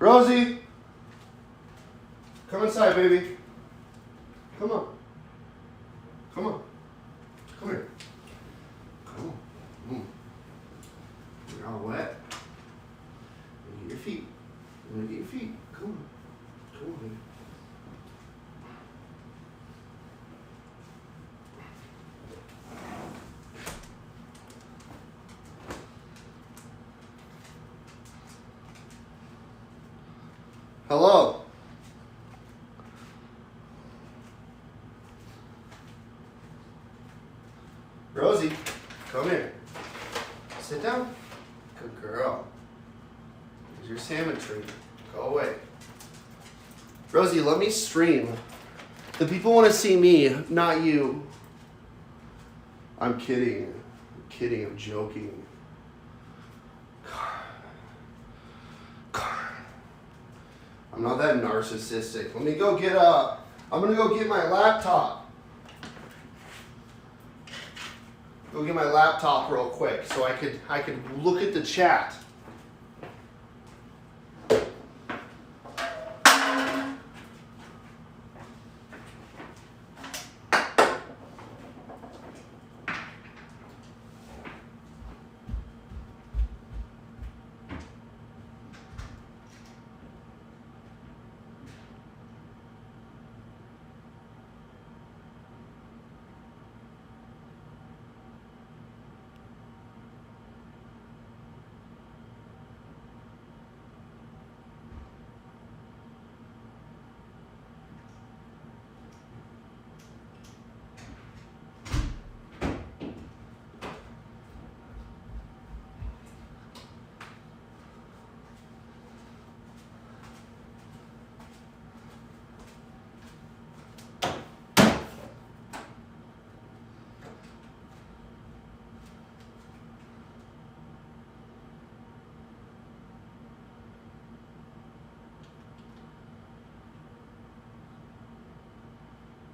Rosie, come inside, baby. Come on. Come on. Come here. Come on. You're all wet. Get your feet. Get your feet. Come on. Come on, baby. Hello. Rosie, come here. Sit down. Good girl. Here's your salmon treat. Go away. Rosie, let me stream. The people want to see me, not you. I'm kidding. I'm kidding. I'm joking. I'm not that narcissistic. Let me go get I'm gonna go get my laptop. Go get my laptop real quick so I could look at the chat.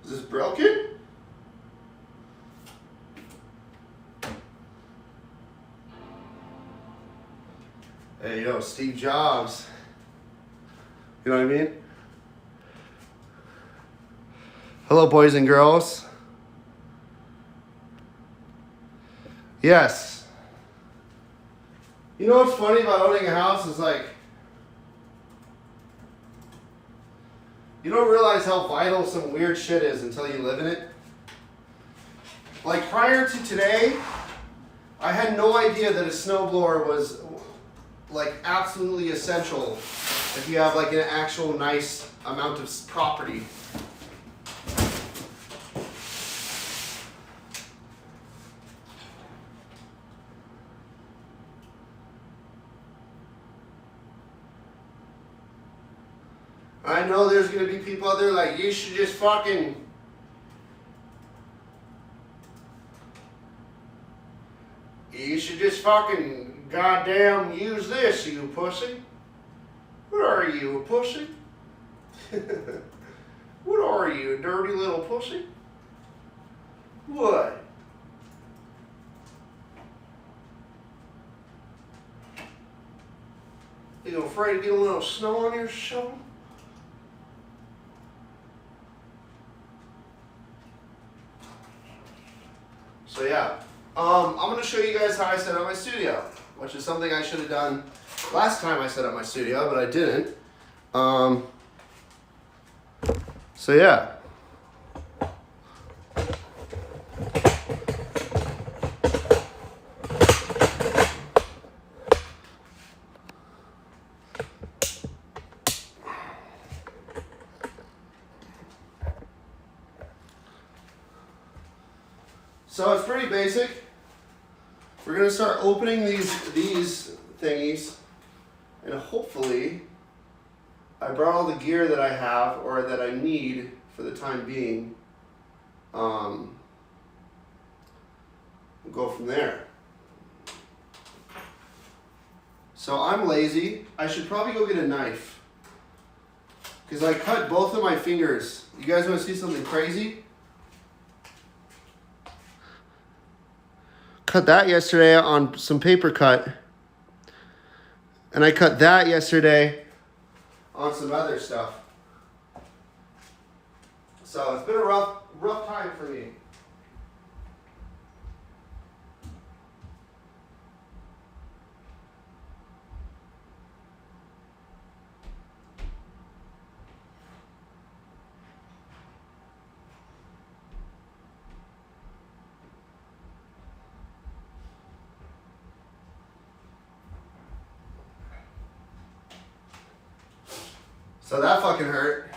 Is this broken? Hey, yo, Steve Jobs. You know what I mean? Hello, boys and girls. Yes. You know what's funny about owning a house is like, you don't realize how vital some weird shit is until you live in it. Like prior to today, I had no idea that a snowblower was like absolutely essential if you have like an actual nice amount of property. I know there's going to be people out there like, you should just fucking... You should just fucking goddamn use this, you pussy. What are you, a pussy? What are you, a dirty little pussy? What? You afraid to get a little snow on your shoulder? So yeah, I'm going to show you guys how I set up my studio, which is something I should have done last time I set up my studio, but I didn't. So yeah. So it's pretty basic. We're going to start opening these thingies, and hopefully I brought all the gear that I have or that I need for the time being. We'll go from there. So I'm lazy. I should probably go get a knife because I cut both of my fingers. You guys want to see something crazy? Cut that yesterday on some paper cut. And I cut that yesterday on some other stuff. So it's been a rough time for me. So that fucking hurt.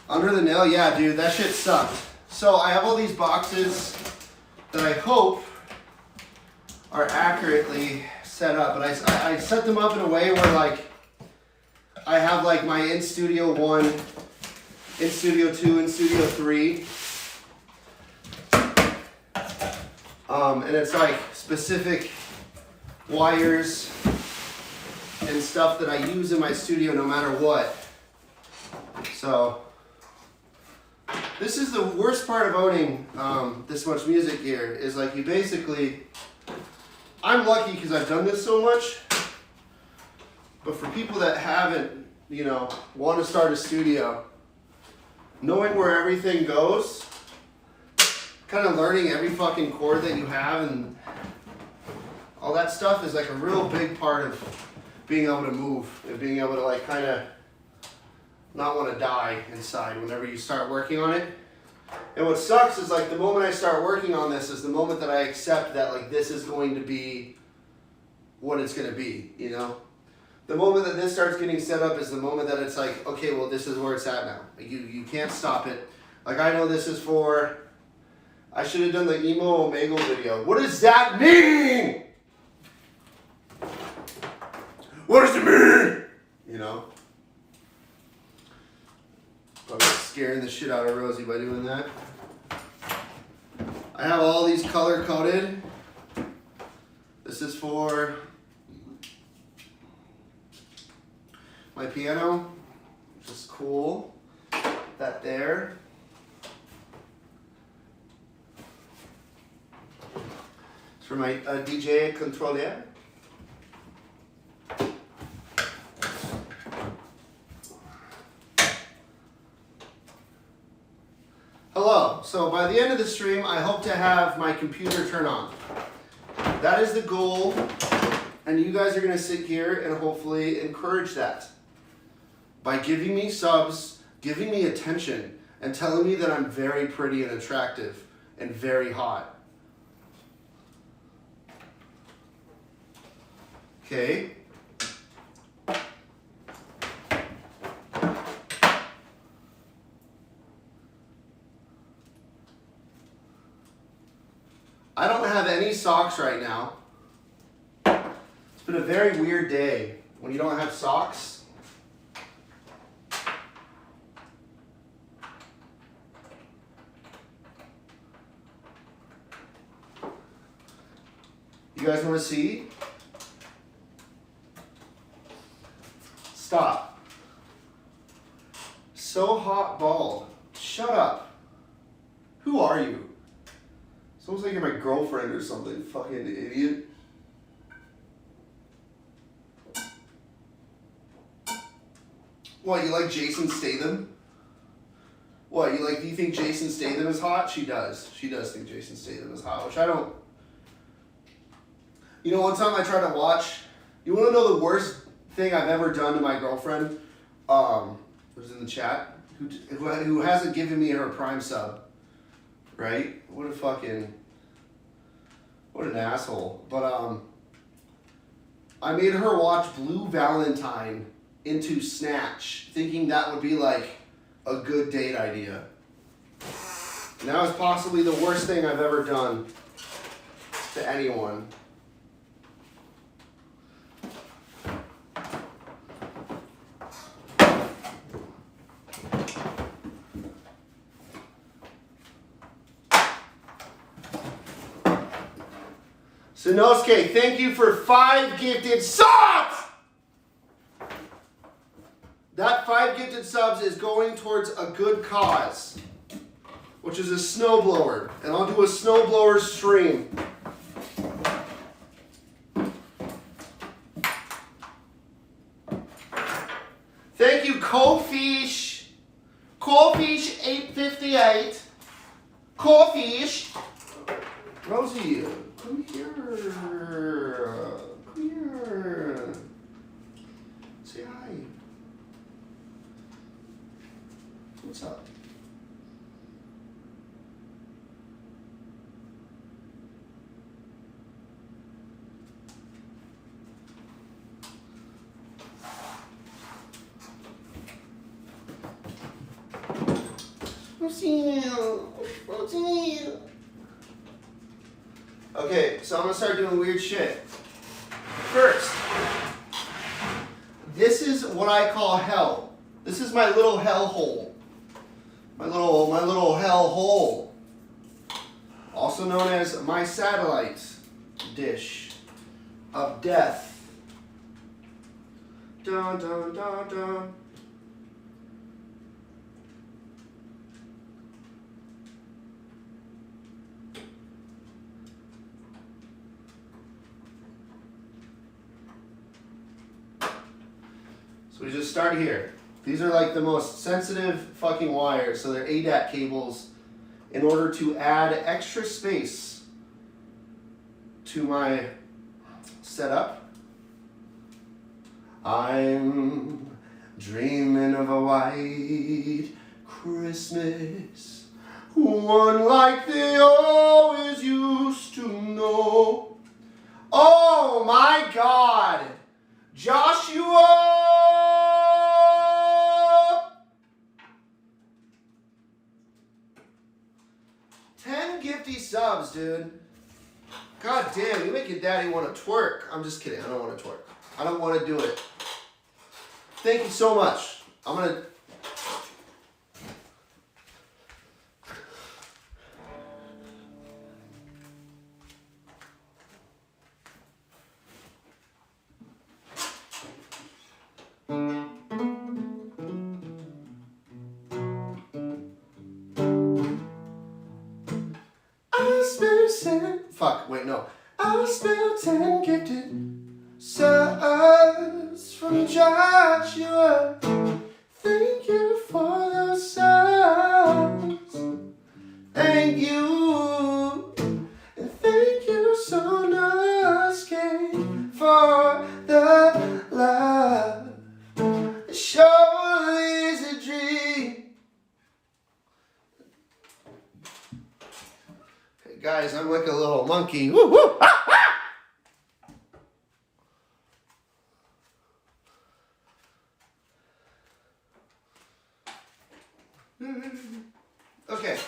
Under the nail, yeah, dude, that shit sucked. So I have all these boxes that I hope are accurately set up, but I set them up in a way where like I have like my in Studio 1, in Studio 2, in Studio 3. And it's like specific wires and stuff that I use in my studio no matter what. So this is the worst part of owning this much music gear is like you basically, I'm lucky because I've done this so much, but for people that haven't, you know, want to start a studio, knowing where everything goes, kind of learning every fucking chord that you have and all that stuff is like a real big part of being able to move and being able to like kind of not want to die inside whenever you start working on it. And what sucks is like the moment I start working on this is the moment that I accept that like this is going to be what it's going to be, you know? The moment that this starts getting set up is the moment that it's like, okay, well this is where it's at now. Like you can't stop it. Like I know this is for, I should have done the emo Omegle video. What does that mean? What does it mean? You know? Probably scaring the shit out of Rosie by doing that. I have all these color coded. This is for my piano, which is cool. That there. It's for my DJ controller. Hello, so by the end of the stream, I hope to have my computer turn on. That is the goal, and you guys are gonna sit here and hopefully encourage that by giving me subs, giving me attention, and telling me that I'm very pretty and attractive and very hot. Okay. I don't have any socks right now. It's been a very weird day when you don't have socks. You guys want to see? Stop. So hot bald. Shut up. Who are you? It's almost like you're my girlfriend or something, fucking idiot. What, you like Jason Statham? What, do you think Jason Statham is hot? She does. She does think Jason Statham is hot, which I don't. You know, one time I tried to watch, you want to know the worst thing I've ever done to my girlfriend? Who's in the chat? Who hasn't given me her Prime sub. Right? What an asshole. But I made her watch Blue Valentine into Snatch, thinking that would be like a good date idea. And that was possibly the worst thing I've ever done to anyone. Sanosuke, thank you for 5 gifted subs! That 5 gifted subs is going towards a good cause, which is a snowblower. And I'll do a snowblower stream. Crawfish 858. Crawfish. Rosie, come here. Come here. Say hi. What's up? Okay, so I'm gonna start doing weird shit. First, this is what I call hell. This is my little hell hole. My little hell hole. Also known as my satellite dish of death. Dun dun dun dun. So we just start here. These are like the most sensitive fucking wires, so they're ADAT cables in order to add extra space to my setup. I'm dreaming of a white Christmas, one like they always used to know. Oh my God, Joshua! 10 gifty subs, dude. God damn, you making daddy want to twerk. I'm just kidding, I don't want to twerk. I don't want to do it. Thank you so much. I'm gonna... Fuck, wait, no. I'll spell 10 gifted subs from Joshua. Thank you for those subs. Thank you. And thank you so much, for the love. It surely is a dream. Guys, I'm like a little monkey. Woo, woo, ah, ah. Okay.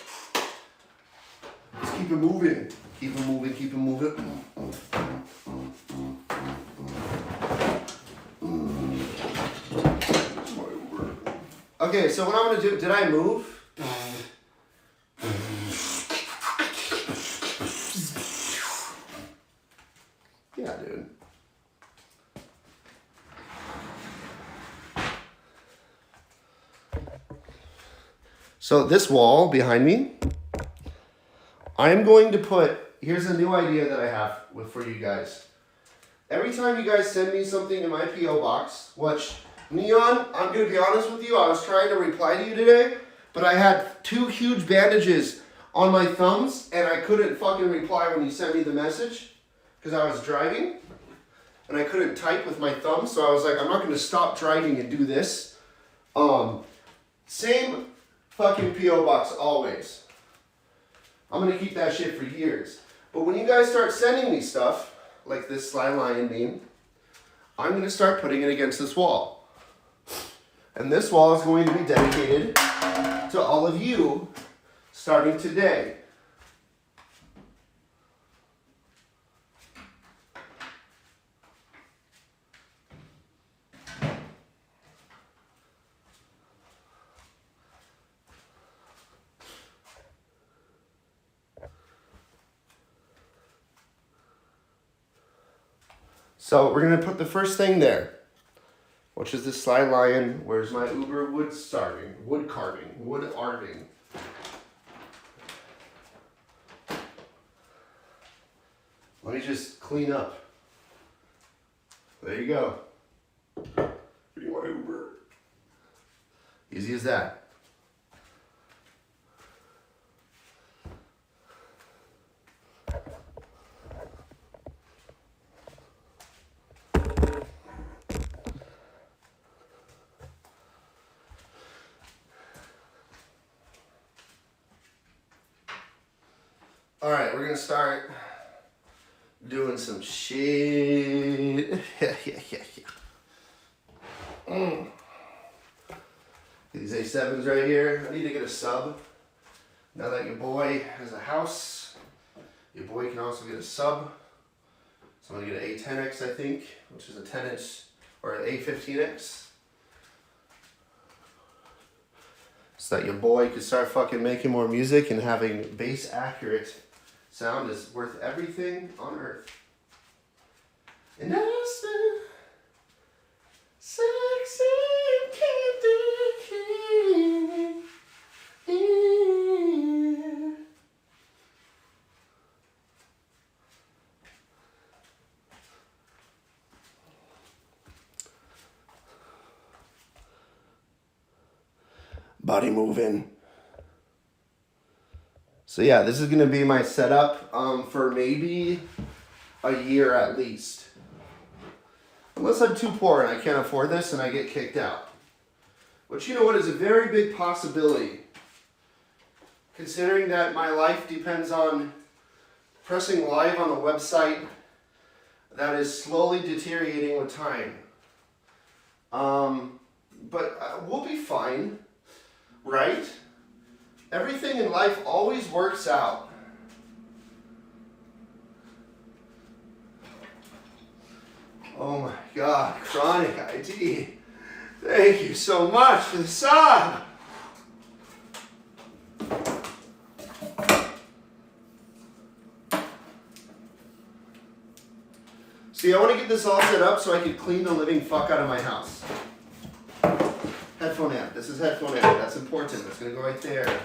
Let's keep it moving. Keep it moving, keep it moving. Okay, so what I'm going to do, did I move? Yeah, dude. So this wall behind me, I'm going to put, here's a new idea that I have for you guys. Every time you guys send me something in my P.O. box, which, Neon, I'm going to be honest with you, I was trying to reply to you today, but I had 2 huge bandages on my thumbs, and I couldn't fucking reply when you sent me the message. Because I was driving and I couldn't type with my thumb, so I was like, I'm not going to stop driving and do this. Same fucking P.O. box always. I'm going to keep that shit for years. But when you guys start sending me stuff, like this sly lion meme, I'm going to start putting it against this wall. And this wall is going to be dedicated to all of you starting today. So we're going to put the first thing there, which is this sly lion. Where's my Uber wood carving. Let me just clean up. There you go. Give me my Uber. Easy as that. Alright, we're gonna start doing some shit. Yeah. These A7s right here. I need to get a sub. Now that your boy has a house, your boy can also get a sub. So I'm gonna get an A10X, I think, which is a 10-inch, or an A15X. So that your boy could start fucking making more music, and having bass accurate sound is worth everything on earth. And I said, sexy candy here. Body moving. So yeah, this is gonna be my setup for maybe a year at least. Unless I'm too poor and I can't afford this and I get kicked out. Which, you know what, is a very big possibility. Considering that my life depends on pressing live on the website that is slowly deteriorating with time. But we'll be fine, right? Everything in life always works out. Oh my God, Chronic ID. Thank you so much for the sub. See, I want to get this all set up so I can clean the living fuck out of my house. Headphone amp. This is headphone amp. That's important. That's going to go right there.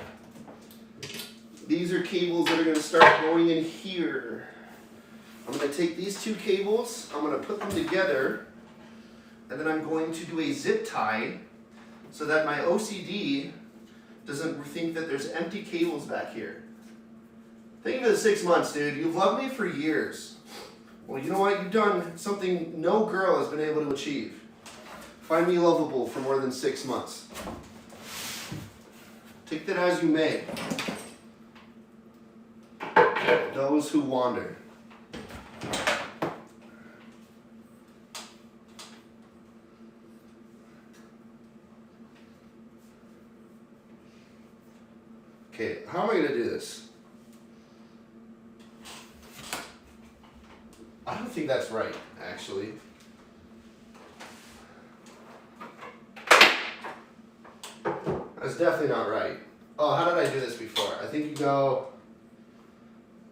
These are cables that are going to start going in here. I'm going to take these two cables, I'm going to put them together, and then I'm going to do a zip tie so that my OCD doesn't think that there's empty cables back here. Thank you for the 6 months, dude. You've loved me for years. Well, you know what? You've done something no girl has been able to achieve. Find me lovable for more than 6 months. Take that as you may. Those who wander. Okay, how am I going to do this? I don't think that's right, actually. That's definitely not right. Oh, how did I do this before? I think you go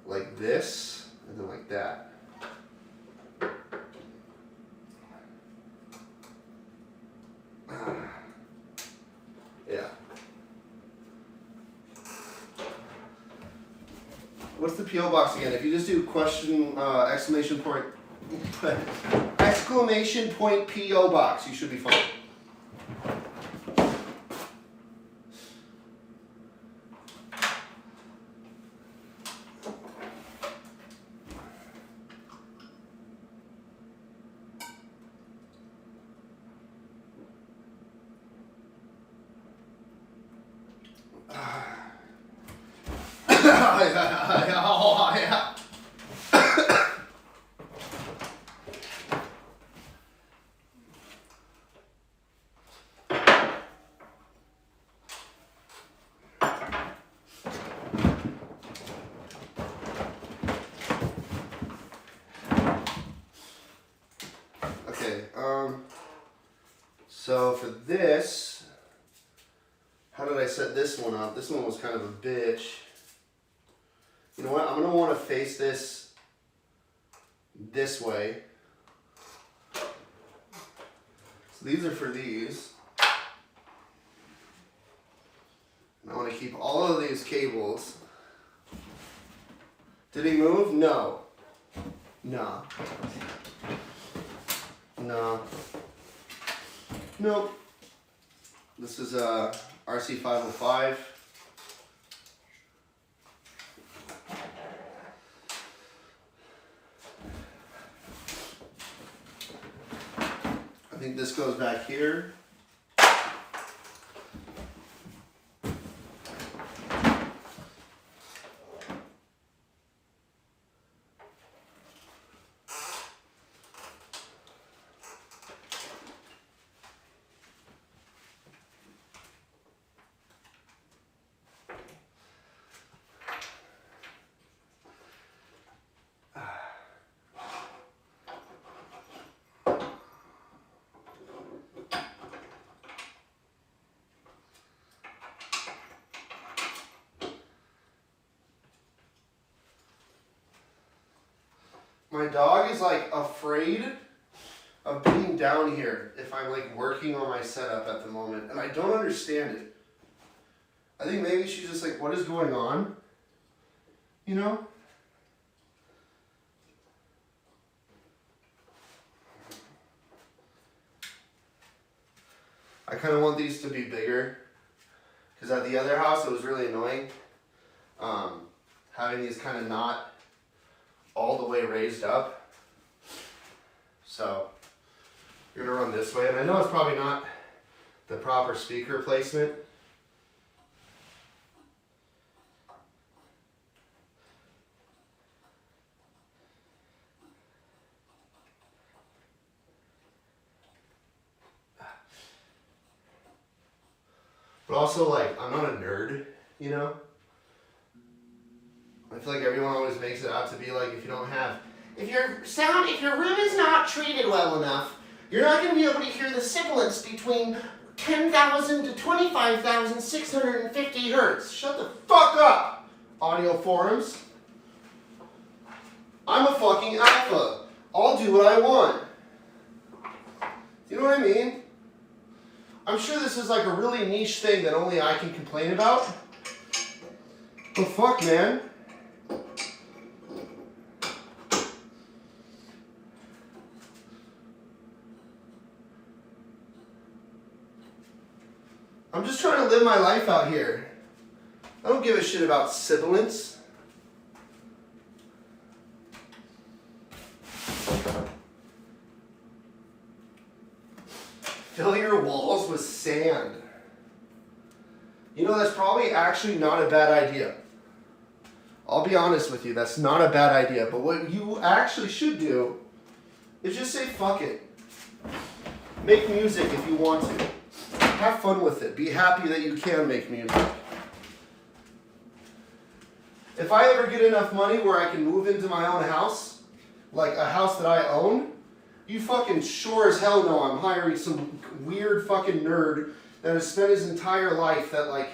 like this, and then like that. Yeah. What's the P.O. box again? If you just do question, exclamation point P.O. box, you should be fine. So for this, how did I set this one up? This one was kind of a bitch. You know what? I'm going to want to face this way. So these are for these. And I want to keep all of these cables. Did he move? No. No. No. Nope. This is RC505. I think this goes back here. My dog is like afraid of being down here if I'm like working on my setup at the moment, and I don't understand it. I think maybe she's just like, what is going on? You know? I kind of want these to be bigger, because at the other house it was really annoying having these kind of not all the way raised up. So you're gonna run this way, and I know it's probably not the proper speaker placement. But also, like, I'm not a nerd, you know? I feel like everyone always makes it out to be like, if your room is not treated well enough, you're not going to be able to hear the sibilance between 10,000 to 25,650 hertz. Shut the fuck up, audio forums. I'm a fucking alpha. I'll do what I want. You know what I mean? I'm sure this is like a really niche thing that only I can complain about. But fuck, man. I'm just trying to live my life out here. I don't give a shit about sibilance. Fill your walls with sand. You know, that's probably actually not a bad idea. I'll be honest with you, that's not a bad idea. But what you actually should do is just say fuck it. Make music if you want to. Have fun with it. Be happy that you can make music. If I ever get enough money where I can move into my own house, like a house that I own, you fucking sure as hell know I'm hiring some weird fucking nerd that has spent his entire life that like,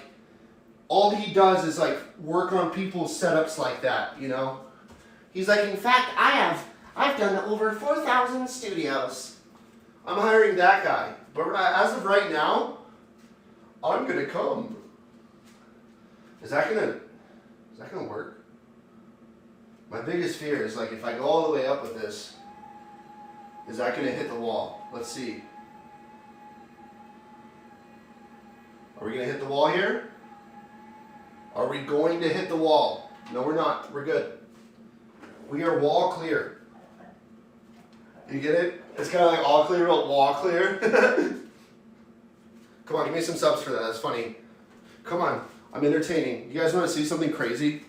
all he does is like work on people's setups like that, you know? He's like, in fact, I've done over 4,000 studios. I'm hiring that guy. But as of right now, I'm gonna come. Is that gonna work? My biggest fear is like if I go all the way up with this, is that gonna hit the wall? Let's see. Are we gonna hit the wall here? Are we going to hit the wall? No, we're not. We're good. We are wall clear. You get it? It's kind of like all clear, but wall clear. Come on, give me some subs for that. That's funny. Come on. I'm entertaining. You guys want to see something crazy?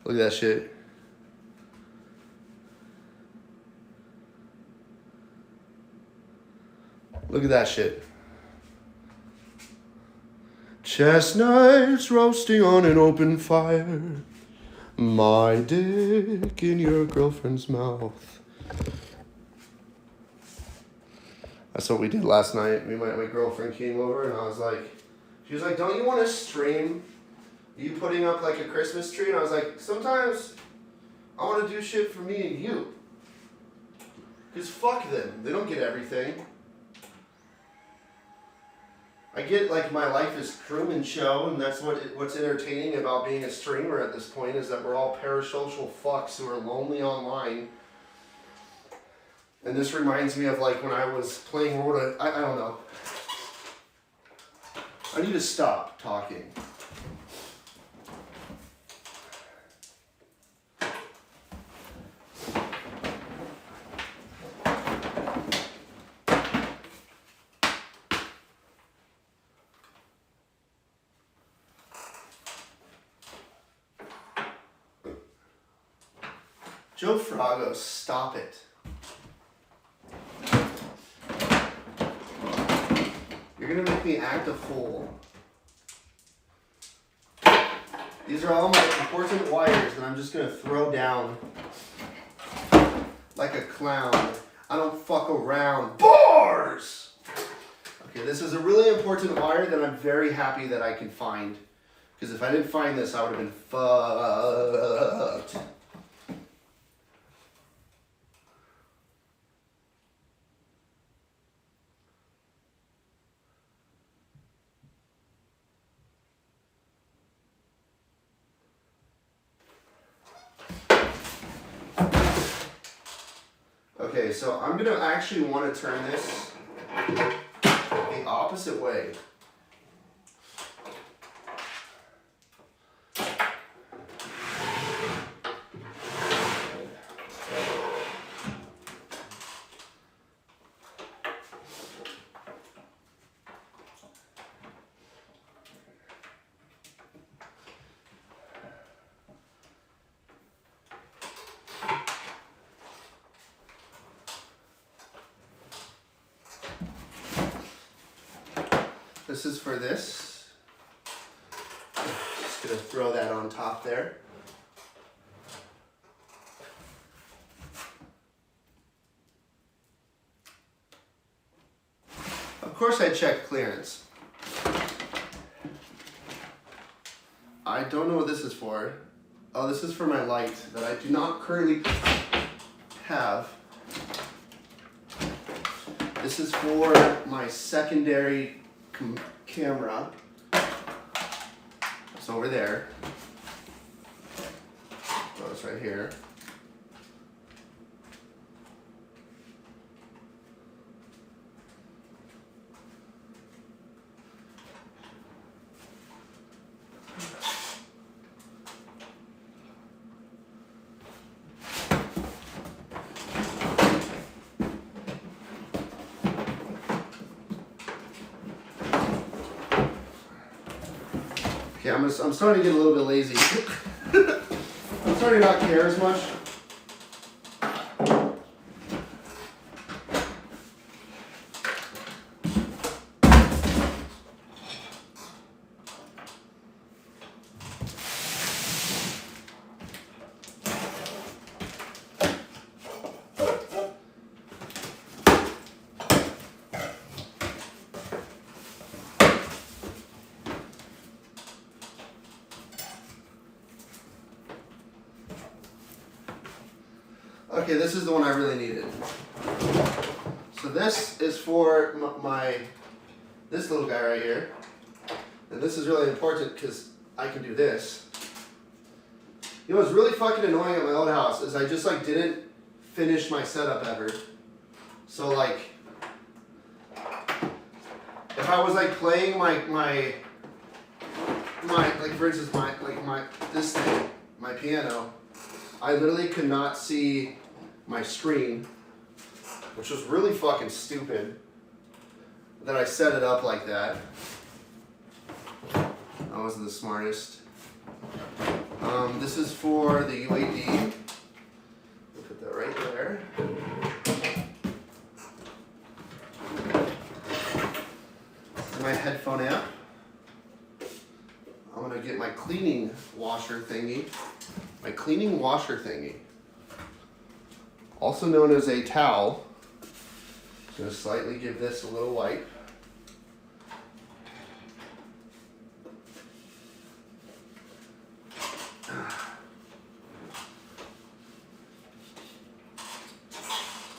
Look at that shit. Look at that shit. Chestnuts roasting on an open fire. My dick in your girlfriend's mouth. That's what we did last night. My girlfriend came over and I was like, she was like, don't you want to stream you putting up like a Christmas tree? And I was like, sometimes I want to do shit for me and you. Because fuck them. They don't get everything. I get like my life is Truman Show, and that's what's entertaining about being a streamer at this point is that we're all parasocial fucks who are lonely online. And this reminds me of like when I was playing World of, I don't know. I need to stop talking. Joe Frago, stop it. You're gonna make me act a fool. These are all my important wires that I'm just gonna throw down like a clown. I don't fuck around. Bars! Okay, this is a really important wire that I'm very happy that I can find. Because if I didn't find this, I would have been fucked. Okay, so I'm gonna actually want to turn this the opposite way. This is for this. Just gonna throw that on top there. Of course I checked clearance. I don't know what this is for. Oh, this is for my light that I do not currently have. This is for my secondary camera. It's over there. Oh, it's right here. Okay, I'm starting to get a little bit lazy. I'm starting to not care as much. Okay, this is the one I really needed. So this is for this little guy right here. And this is really important because I can do this. You know what's really fucking annoying at my old house is I just like didn't finish my setup ever. So like, if I was like playing my like for instance this thing, my piano, I literally could not see my screen, which was really fucking stupid that I set it up like that. I wasn't the smartest. This is for the UAD. We'll put that right there. My headphone amp. I'm gonna get my cleaning washer thingy. My cleaning washer thingy. Also known as a towel. Just gonna slightly give this a little wipe.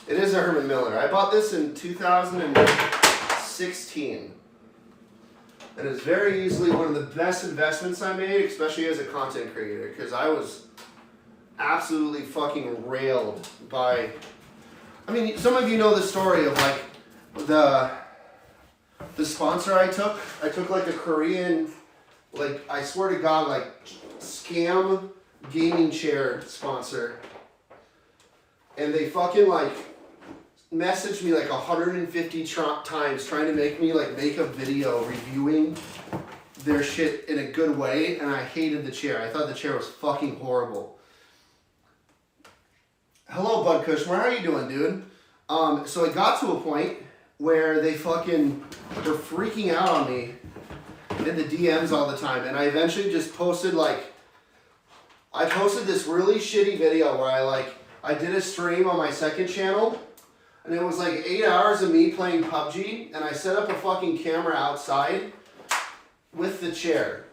It is a Herman Miller. I bought this in 2016. And it's very easily one of the best investments I made, especially as a content creator, because I was absolutely fucking railed by, I mean, some of you know the story of like the sponsor I took. I took like a Korean, like I swear to God, like scam gaming chair sponsor. And they fucking like messaged me like 150 times trying to make me like make a video reviewing their shit in a good way, and I hated the chair. I thought the chair was fucking horrible. Hello, Bud Kushmer. How are you doing, dude? So it got to a point where they fucking were freaking out on me in the DMs all the time, and I eventually just posted like, I posted this really shitty video where I did a stream on my second channel, and it was like 8 hours of me playing PUBG, and I set up a fucking camera outside with the chair.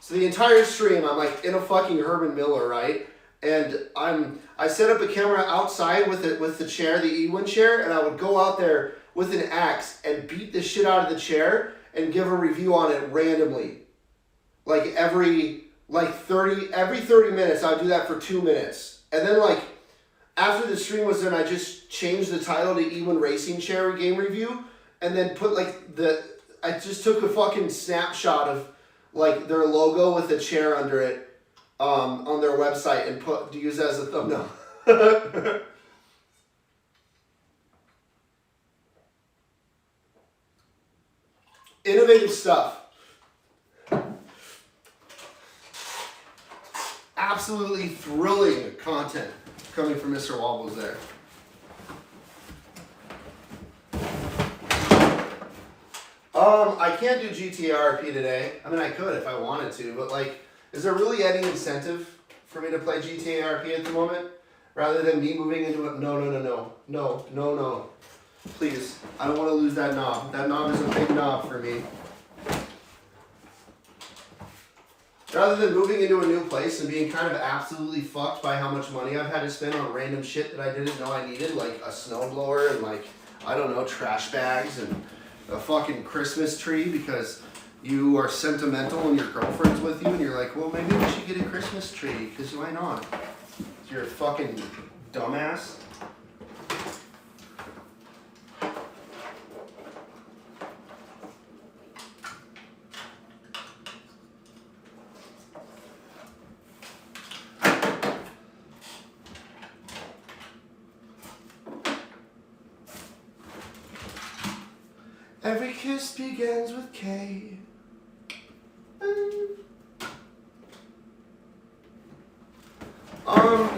So the entire stream, I'm like in a fucking Herman Miller, right? And I set up a camera outside with the chair, the E1 chair, and I would go out there with an axe and beat the shit out of the chair and give a review on it randomly. Like every 30 minutes, I would do that for 2 minutes. And then like after the stream was done, I just changed the title to E1 Racing Chair Game Review, and then put like I just took a fucking snapshot of like their logo with a chair under it on their website and use it as a thumbnail. Innovative stuff. Absolutely thrilling content coming from Mr. Wobbles there. I can't do GTA RP today. I mean, I could if I wanted to, but like, is there really any incentive for me to play GTA RP at the moment? Rather than me moving into it? No. Please, I don't want to lose that knob. That knob is a big knob for me. Rather than moving into a new place and being kind of absolutely fucked by how much money I've had to spend on random shit that I didn't know I needed, like a snowblower and like, I don't know, trash bags and a fucking Christmas tree because you are sentimental and your girlfriend's with you and you're like, well, maybe we should get a Christmas tree because why not? You're a fucking dumbass. Every kiss begins with K.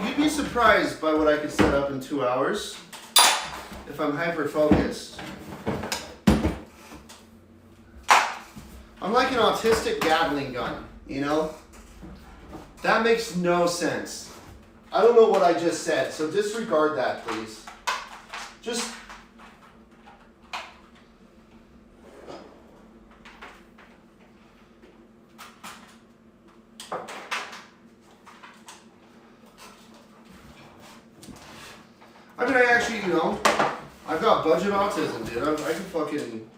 You'd be surprised by what I could set up in 2 hours if I'm hyper-focused. I'm like an autistic Gatling gun, you know? That makes no sense. I don't know what I just said, so disregard that, please. Just... I mean, I actually, you know, I've got budget autism, dude. I can fucking...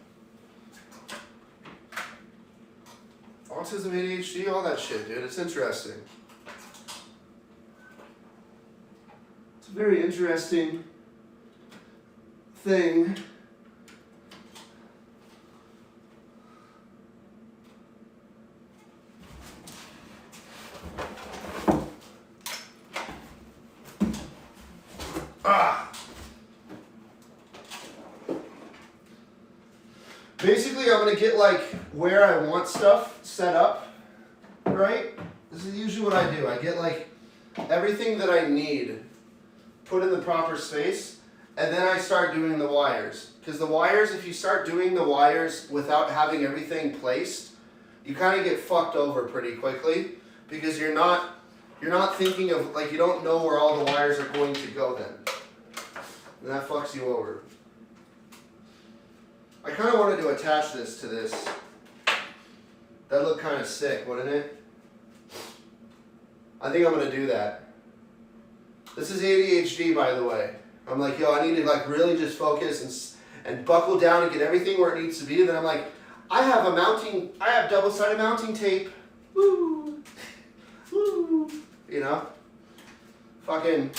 Autism, ADHD, all that shit, dude. It's interesting. It's a very interesting thing. Basically, I'm going to get like where I want stuff set up, right? This is usually what I do. I get like everything that I need put in the proper space, and then I start doing the wires. Because the wires, if you start doing the wires without having everything placed, you kind of get fucked over pretty quickly because you're not thinking of, like, you don't know where all the wires are going to go then. And that fucks you over. I kind of wanted to attach this to this. That'd look kind of sick, wouldn't it? I think I'm going to do that. This is ADHD, by the way. I'm like, yo, I need to like really just focus and buckle down and get everything where it needs to be. And then I'm like, I have double-sided mounting tape. Woo! Woo! You know? Fucking...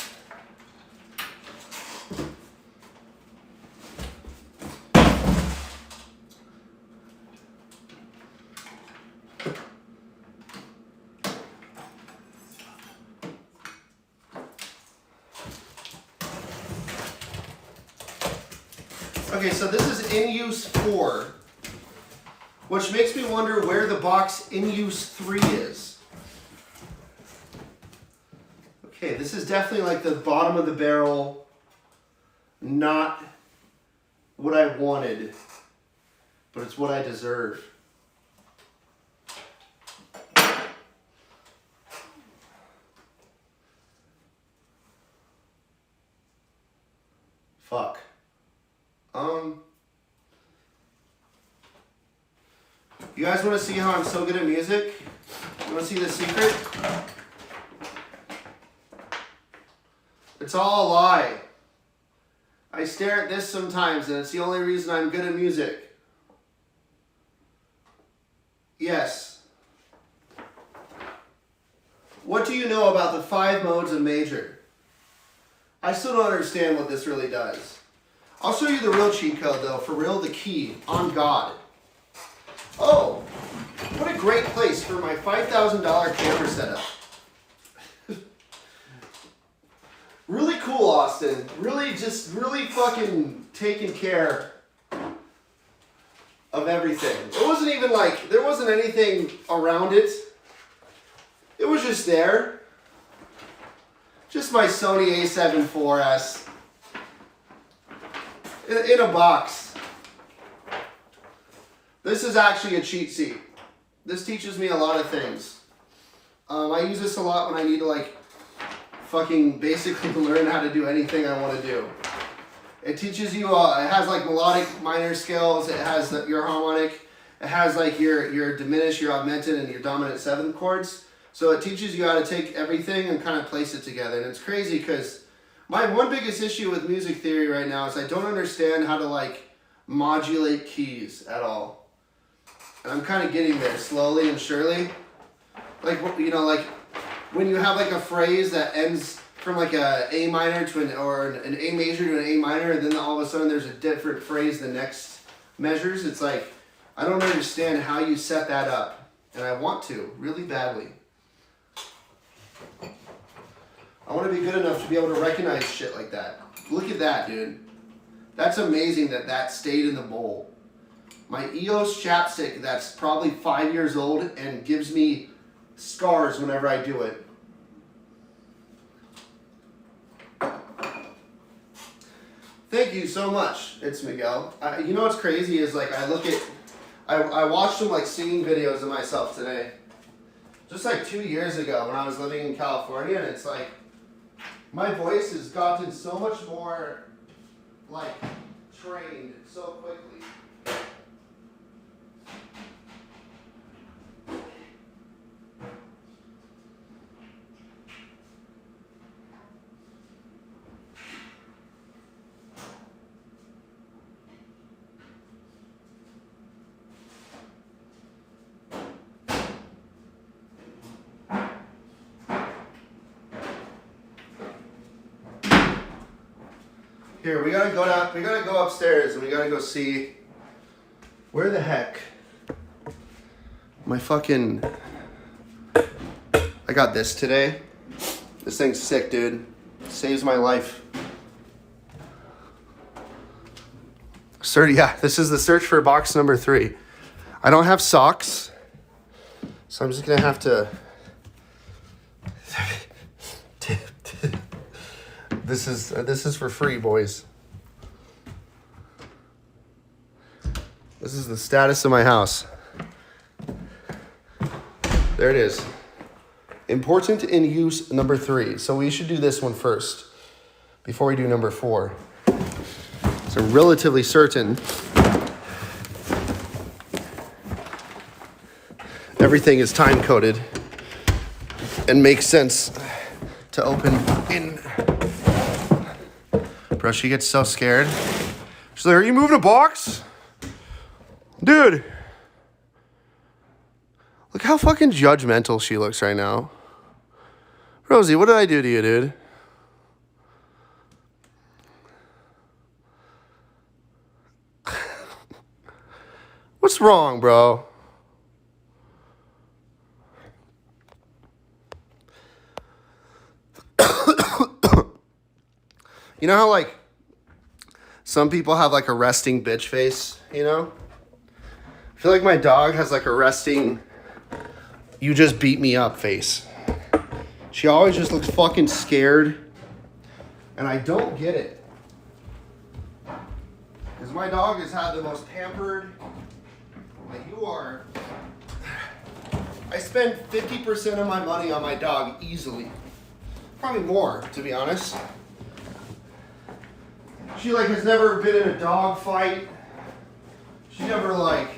Okay, so this is in use 4, which makes me wonder where the box in use 3 is. Okay, this is definitely like the bottom of the barrel, not what I wanted, but it's what I deserve. Fuck. You guys want to see how I'm so good at music? You want to see the secret? It's all a lie. I stare at this sometimes and it's the only reason I'm good at music. Yes. What do you know about the 5 modes of major? I still don't understand what this really does. I'll show you the real cheat code though, for real, the key, on God. Oh, what a great place for my $5,000 camera setup. Really cool, Austin. Really fucking taking care of everything. It wasn't even like, there wasn't anything around it. It was just there. Just my Sony a7 IVs in a box. This is actually a cheat sheet. This teaches me a lot of things. I use this a lot when I need to like fucking basically learn how to do anything I want to do. It teaches you, it has like melodic minor scales, it has your harmonic, it has like your diminished, your augmented, and your dominant seventh chords. So it teaches you how to take everything and kind of place it together. And it's crazy because my one biggest issue with music theory right now is I don't understand how to like modulate keys at all. And I'm kind of getting there slowly and surely. Like, you know, like when you have like a phrase that ends from like a A minor to an A major to an A minor, and then all of a sudden there's a different phrase the next measures. It's like, I don't understand how you set that up. And I want to, really badly. I want to be good enough to be able to recognize shit like that. Look at that, dude. That's amazing that that stayed in the bowl. My EOS chapstick that's probably 5 years old and gives me scars whenever I do it. Thank you so much. It's Miguel. You know what's crazy is like I watched some like singing videos of myself today. Just like 2 years ago when I was living in California, and it's like my voice has gotten so much more like trained so quickly. Here, we gotta go upstairs and we gotta go see where the heck my fucking, I got this today. This thing's sick, dude. Saves my life. Yeah, this is the search for box number 3. I don't have socks, so I'm just gonna have to This is for free, boys. This is the status of my house. There it is. Important in use number 3. So we should do this one first before we do number 4. So I'm relatively certain everything is time coded and makes sense to open in. Bro, she gets so scared. She's like, are you moving a box? Dude. Look how fucking judgmental she looks right now. Rosie, what did I do to you, dude? What's wrong, bro? You know how, like, some people have, like, a resting bitch face, you know? I feel like my dog has, like, a resting, you just beat me up face. She always just looks fucking scared, and I don't get it. Because my dog has had the most pampered, like you are. I spend 50% of my money on my dog easily. Probably more, to be honest. She like has never been in a dog fight. She never like,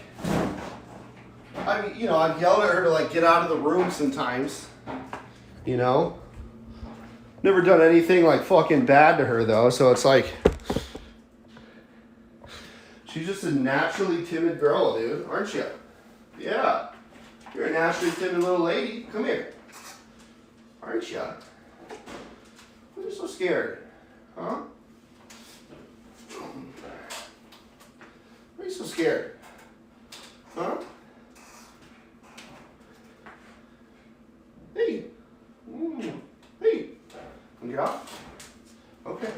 I mean, you know, I've yelled at her to like get out of the room sometimes, you know. Never done anything like fucking bad to her though, so it's like, she's just a naturally timid girl, dude, aren't you? Yeah, you're a naturally timid little lady. Come here, aren't you? Why are you so scared? Huh? Why are you so scared? Huh? Hey. Hey. Can you get off? Okay.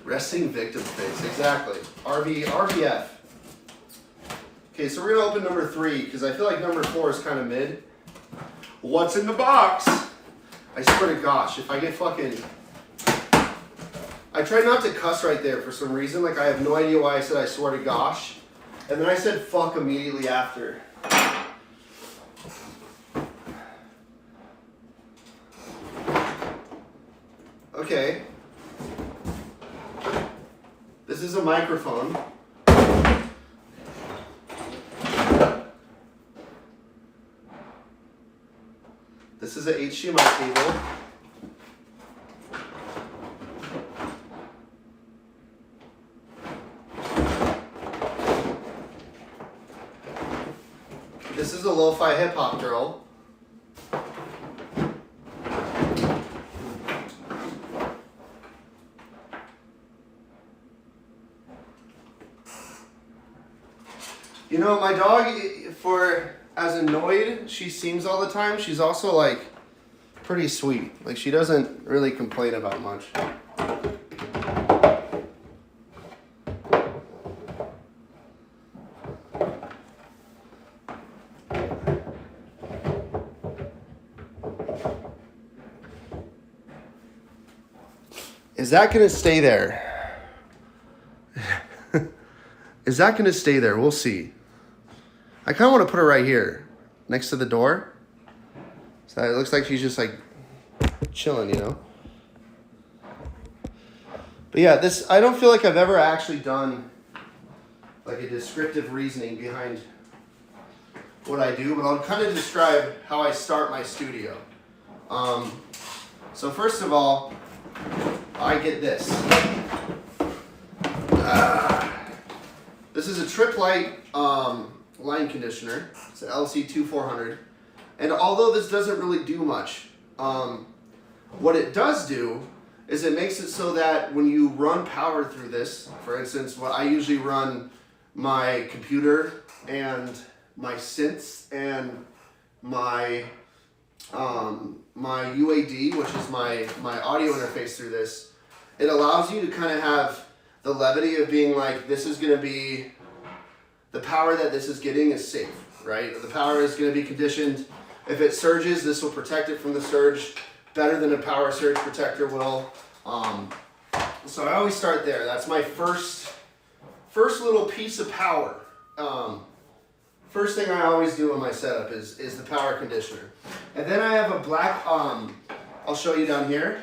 Resting victim face, exactly. RBF. Okay, so we're gonna open number 3 because I feel like number 4 is kind of mid. What's in the box? I swear to gosh, if I get fucking... I tried not to cuss right there for some reason. Like, I have no idea why I said I swear to gosh. And then I said fuck immediately after. Okay. This is a microphone. This is an HDMI cable. This is a lo-fi hip-hop girl. You know, my dog, as annoyed she seems all the time, she's also like pretty sweet. Like, she doesn't really complain about much. Is that gonna stay there? Is that gonna stay there? We'll see. I kind of want to put her right here, next to the door. So it looks like she's just like chilling, you know? But yeah, this, I don't feel like I've ever actually done like a descriptive reasoning behind what I do, but I'll kind of describe how I start my studio. So first of all, I get this. This is a Trip Light line conditioner. It's an LC2400. And although this doesn't really do much, what it does do is it makes it so that when you run power through this, for instance, what I usually run my computer and my synths and my UAD, which is my audio interface through this, it allows you to kind of have the levity of being like, this is going to be, the power that this is getting is safe, right? The power is going to be conditioned. If it surges, this will protect it from the surge better than a power surge protector will. So I always start there. That's my first little piece of power. First thing I always do in my setup is the power conditioner. And then I have a black, I'll show you down here.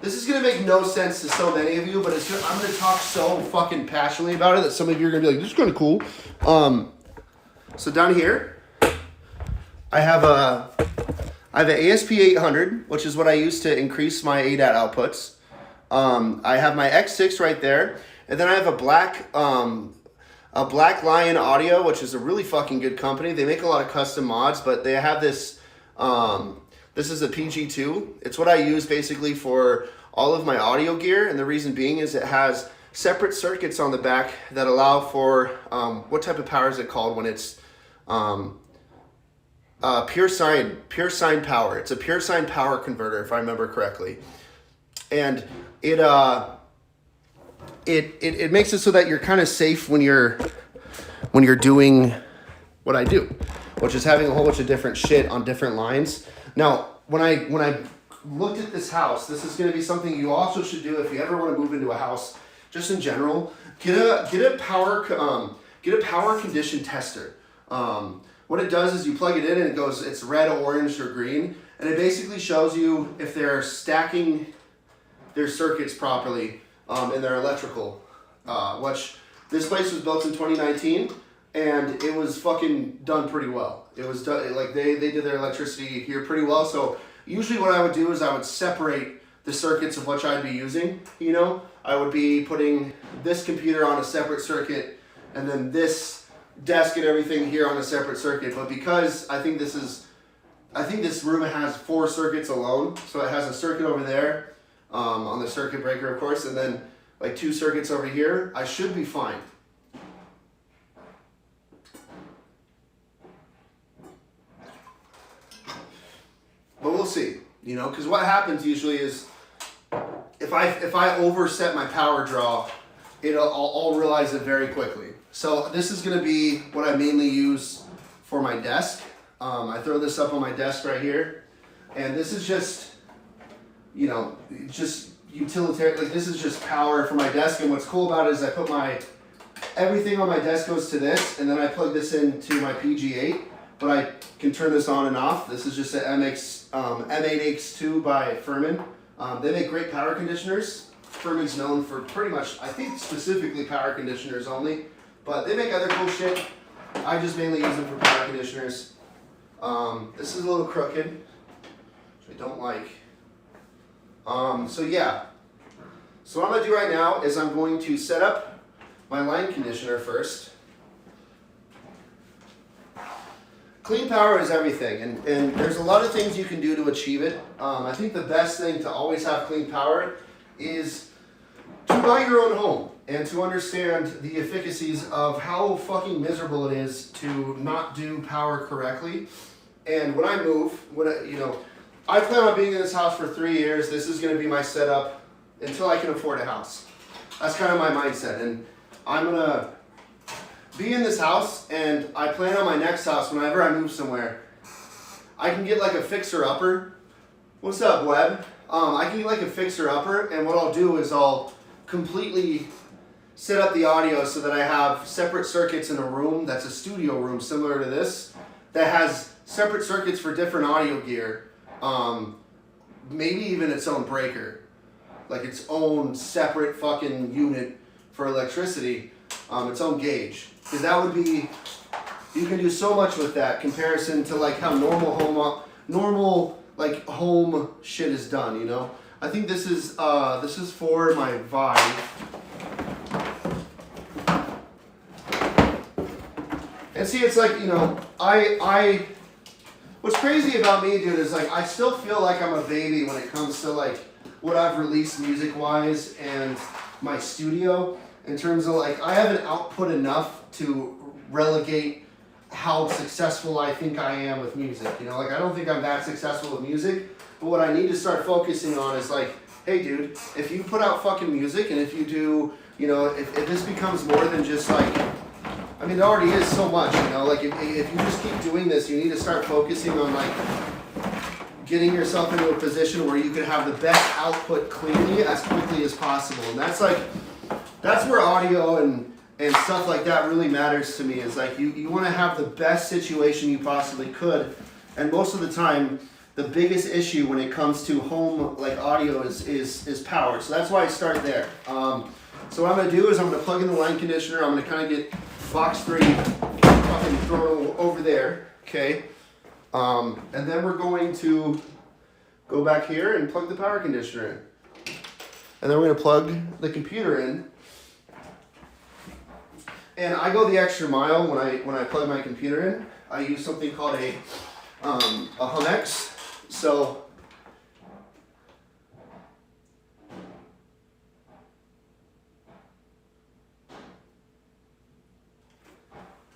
This is going to make no sense to so many of you, but I'm going to talk so fucking passionately about it that some of you are going to be like, this is kind of cool. So down here, I have an ASP800, which is what I use to increase my ADAT outputs. I have my X6 right there. And then I have a Black Lion Audio, which is a really fucking good company. They make a lot of custom mods, but they have this, this is a PG2. It's what I use basically for all of my audio gear. And the reason being is it has separate circuits on the back that allow for, what type of power is it called when it's pure sine power. It's a pure sine power converter, if I remember correctly. And it makes it so that you're kind of safe when you're doing what I do, which is having a whole bunch of different shit on different lines. Now, when I looked at this house, this is going to be something you also should do if you ever want to move into a house. Just in general, get a power condition tester. What it does is you plug it in and it goes, it's red, orange, or green, and it basically shows you if they're stacking their circuits properly in their electrical. Which this place was built in 2019, and it was fucking done pretty well. It was done, like they did their electricity here pretty well. So usually what I would do is I would separate the circuits of which I'd be using. You know, I would be putting this computer on a separate circuit, and then this desk and everything here on a separate circuit, but because I think this room has 4 circuits alone, so it has a circuit over there on the circuit breaker, of course, and then like 2 circuits over here, I should be fine. But we'll see, you know, because what happens usually is if I overset my power draw, I'll realize it very quickly. So this is going to be what I mainly use for my desk. I throw this up on my desk right here, and this is just, you know, just utilitarian. Like this is just power for my desk. And what's cool about it is I put everything on my desk goes to this, and then I plug this into my PG8. But I can turn this on and off. This is just an M8X2 by Furman. They make great power conditioners. Furman's known for pretty much, I think specifically power conditioners only, but they make other cool shit. I just mainly use them for power conditioners. This is a little crooked, which I don't like. So yeah. So what I'm gonna do right now is I'm going to set up my line conditioner first. Clean power is everything, and there's a lot of things you can do to achieve it. I think the best thing to always have clean power is to buy your own home and to understand the efficacies of how fucking miserable it is to not do power correctly. And when I move, I plan on being in this house for 3 years. This is going to be my setup until I can afford a house. That's kind of my mindset, and I'm going to be in this house, and I plan on my next house, whenever I move somewhere, I can get like a fixer-upper. What's up, Webb? I can get like a fixer-upper, and what I'll do is I'll completely set up the audio so that I have separate circuits in a room that's a studio room similar to this, that has separate circuits for different audio gear, maybe even its own breaker, like its own separate fucking unit for electricity, its own gauge. Because that would be, you can do so much with that comparison to like how normal home shit is done, you know. I think this is for my Vive. And see, it's like, you know, what's crazy about me, dude, is like I still feel like I'm a baby when it comes to like what I've released music wise and my studio. In terms of like, I haven't output enough to relegate how successful I think I am with music. You know, like I don't think I'm that successful with music, but what I need to start focusing on is like, hey dude, if you put out fucking music and if you do, you know, if this becomes more than just like, I mean, it already is so much, you know, like if you just keep doing this, you need to start focusing on like getting yourself into a position where you can have the best output cleanly as quickly as possible. And that's where audio and stuff like that really matters to me. Is like you want to have the best situation you possibly could, and most of the time the biggest issue when it comes to home like audio is power. So that's why I start there. So what I'm going to do is I'm going to plug in the line conditioner. I'm going to kind of get box 3 fucking thrown over there, okay? And then we're going to go back here and plug the power conditioner in. And then we're going to plug the computer in. And I go the extra mile when I plug my computer in. I use something called a HumX. So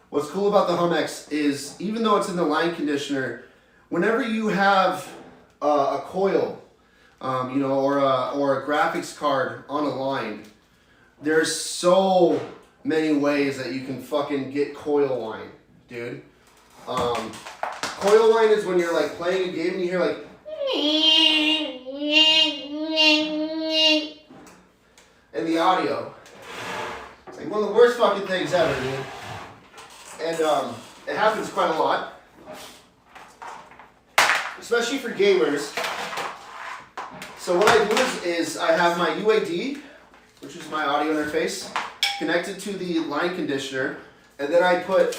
what's cool about the HumX is even though it's in the line conditioner, whenever you have a coil, you know, or a graphics card on a line, there's so many ways that you can fucking get coil whine, dude. Coil whine is when you're like playing a game and you hear like in the audio. It's like one of the worst fucking things ever, dude. And it happens quite a lot, especially for gamers. So what I do is I have my UAD, which is my audio interface, connected to the line conditioner, and then I put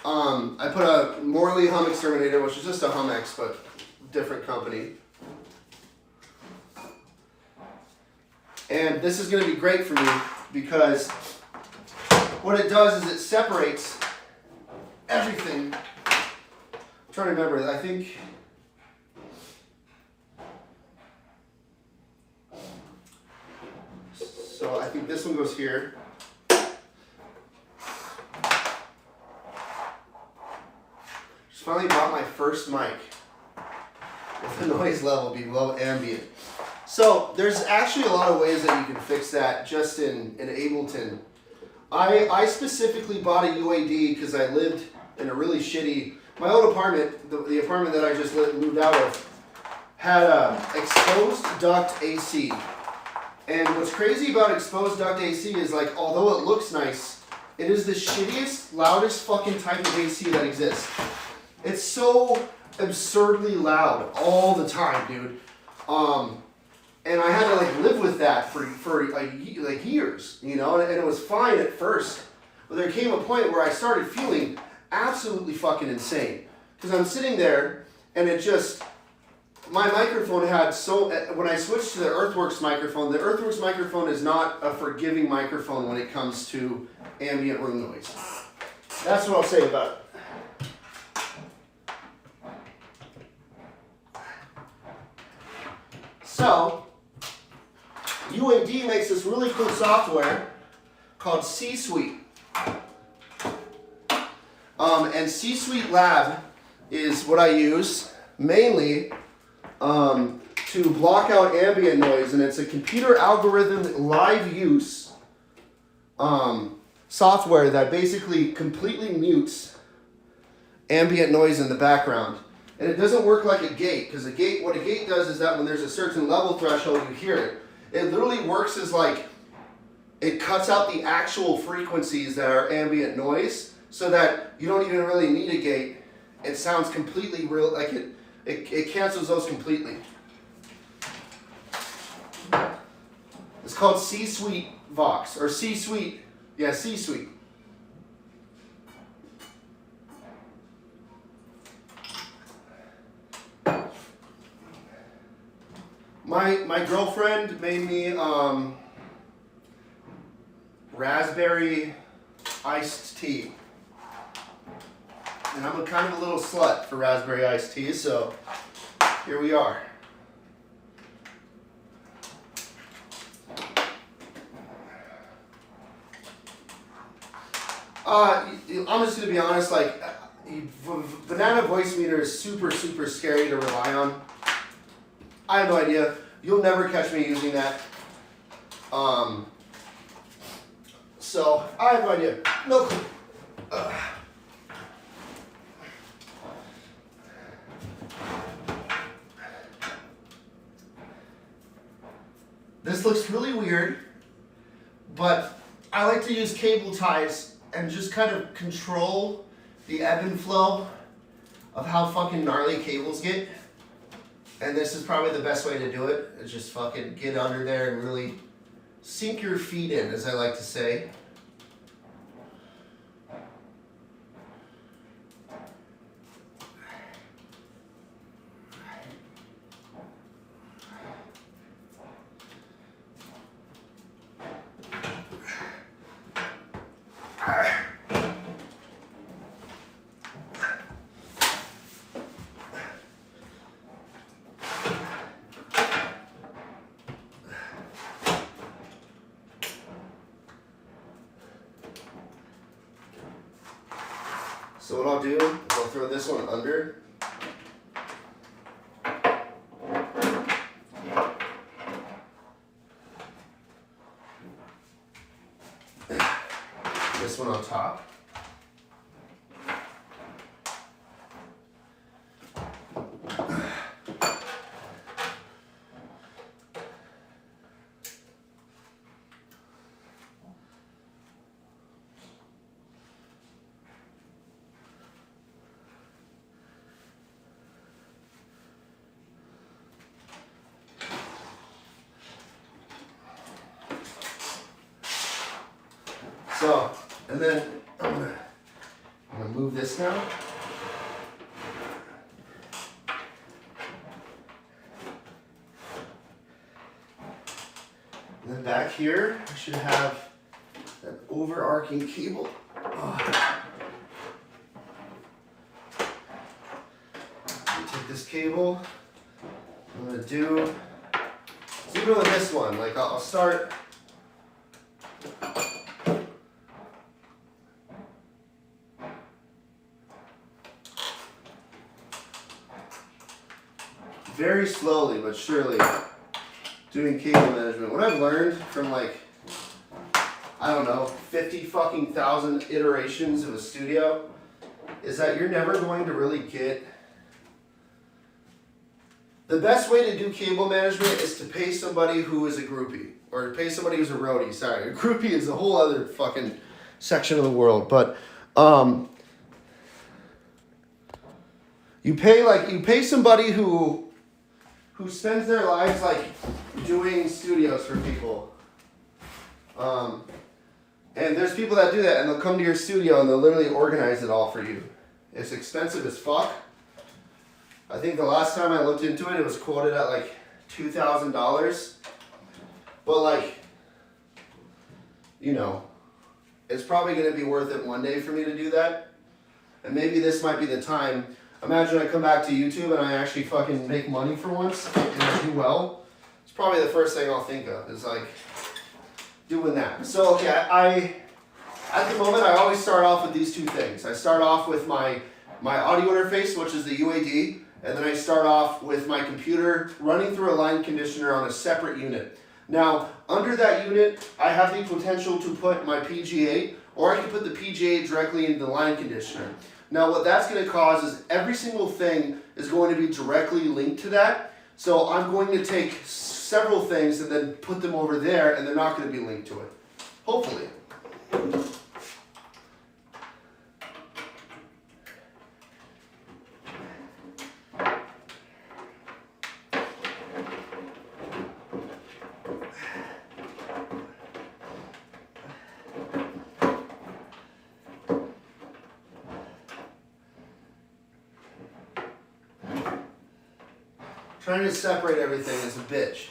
a Morley hum exterminator, which is just a HumX but different company. And this is going to be great for me because what it does is it separates everything. I'm trying to remember. I think. So I think this one goes here. Just finally bought my first mic with the noise level below ambient. So there's actually a lot of ways that you can fix that just in Ableton. I specifically bought a UAD because I lived in a really shitty, my old apartment, the apartment that I just moved out of, had exposed duct AC. And what's crazy about exposed duct AC is, like, although it looks nice, it is the shittiest, loudest fucking type of AC that exists. It's so absurdly loud all the time, dude. And I had to, like, live with that for like years, you know, and it was fine at first. But there came a point where I started feeling absolutely fucking insane. Because I'm sitting there, and it just, my microphone had when I switched to the Earthworks microphone is not a forgiving microphone when it comes to ambient room noise. That's what I'll say about it. So, UAD makes this really cool software called C-Suite. And C-Suite Lab is what I use mainly to block out ambient noise, and it's a computer algorithm live use software that basically completely mutes ambient noise in the background. And it doesn't work like a gate, because what a gate does is that when there's a certain level threshold, you hear it. It literally works as, like, it cuts out the actual frequencies that are ambient noise, so that you don't even really need a gate. It sounds completely real, like it cancels those completely. It's called C-Suite Vox, or C-Suite, yeah, C-Suite. My girlfriend made me raspberry iced tea. And I'm kind of a little slut for raspberry iced tea, so here we are. I'm just going to be honest, like, banana voice meter is super, super scary to rely on. I have no idea. You'll never catch me using that. So, I have no idea. No clue. This looks really weird, but I like to use cable ties and just kind of control the ebb and flow of how fucking gnarly cables get. And this is probably the best way to do it, is just fucking get under there and really sink your feet in, as I like to say. So what I'll do is I'll throw this one under. This one on top. So, and then I'm gonna move this now. And then back here, I should have an overarching cable. cable. I'm gonna do, even with this one, like I'll start. Very slowly but surely doing cable management. What I've learned from like, I don't know, 50 fucking thousand iterations of a studio is that you're never going to really get. The best way to do cable management is to pay somebody who is a groupie, or pay somebody who's a roadie. Sorry, a groupie is a whole other fucking section of the world. But you pay somebody who spends their lives like doing studios for people. And there's people that do that, and they'll come to your studio and they'll literally organize it all for you. It's expensive as fuck. I think the last time I looked into it, it was quoted at like $2,000. But like, you know, it's probably going to be worth it one day for me to do that. And maybe this might be the time. Imagine I come back to YouTube and I actually fucking make money for once and I do well. It's probably the first thing I'll think of is like doing that. So okay, at the moment I always start off with these two things. I start off with my audio interface, which is the UAD, and then I start off with my computer running through a line conditioner on a separate unit. Now, under that unit, I have the potential to put my PGA, or I can put the PGA directly into the line conditioner. Now, what that's going to cause is every single thing is going to be directly linked to that. So I'm going to take several things and then put them over there, and they're not going to be linked to it. Hopefully. Trying to separate everything is a bitch.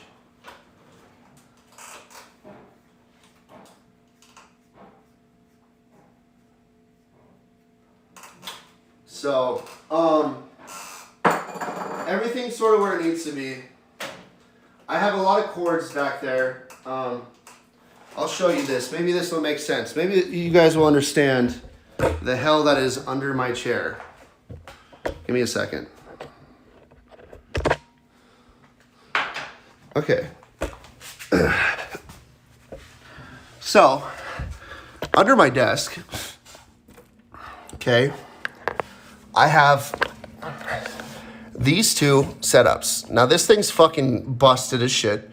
So, everything's sort of where it needs to be. I have a lot of cords back there. I'll show you this. Maybe this will make sense. Maybe you guys will understand the hell that is under my chair. Give me a second. Okay. So, under my desk, okay, I have these two setups. Now this thing's fucking busted as shit,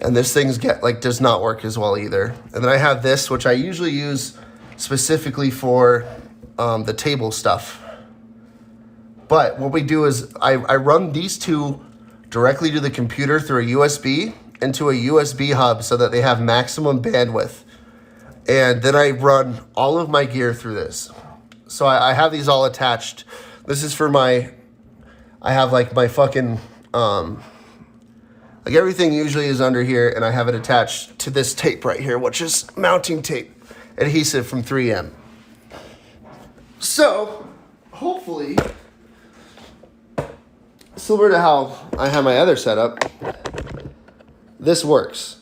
and this thing's does not work as well either. And then I have this, which I usually use specifically for the table stuff. But what we do is I run these two directly to the computer through a USB into a USB hub so that they have maximum bandwidth. And then I run all of my gear through this. So I have these all attached. This is for I have like my fucking, like everything usually is under here, and I have it attached to this tape right here, which is mounting tape, adhesive from 3M. So, hopefully, similar to how I have my other setup, this works.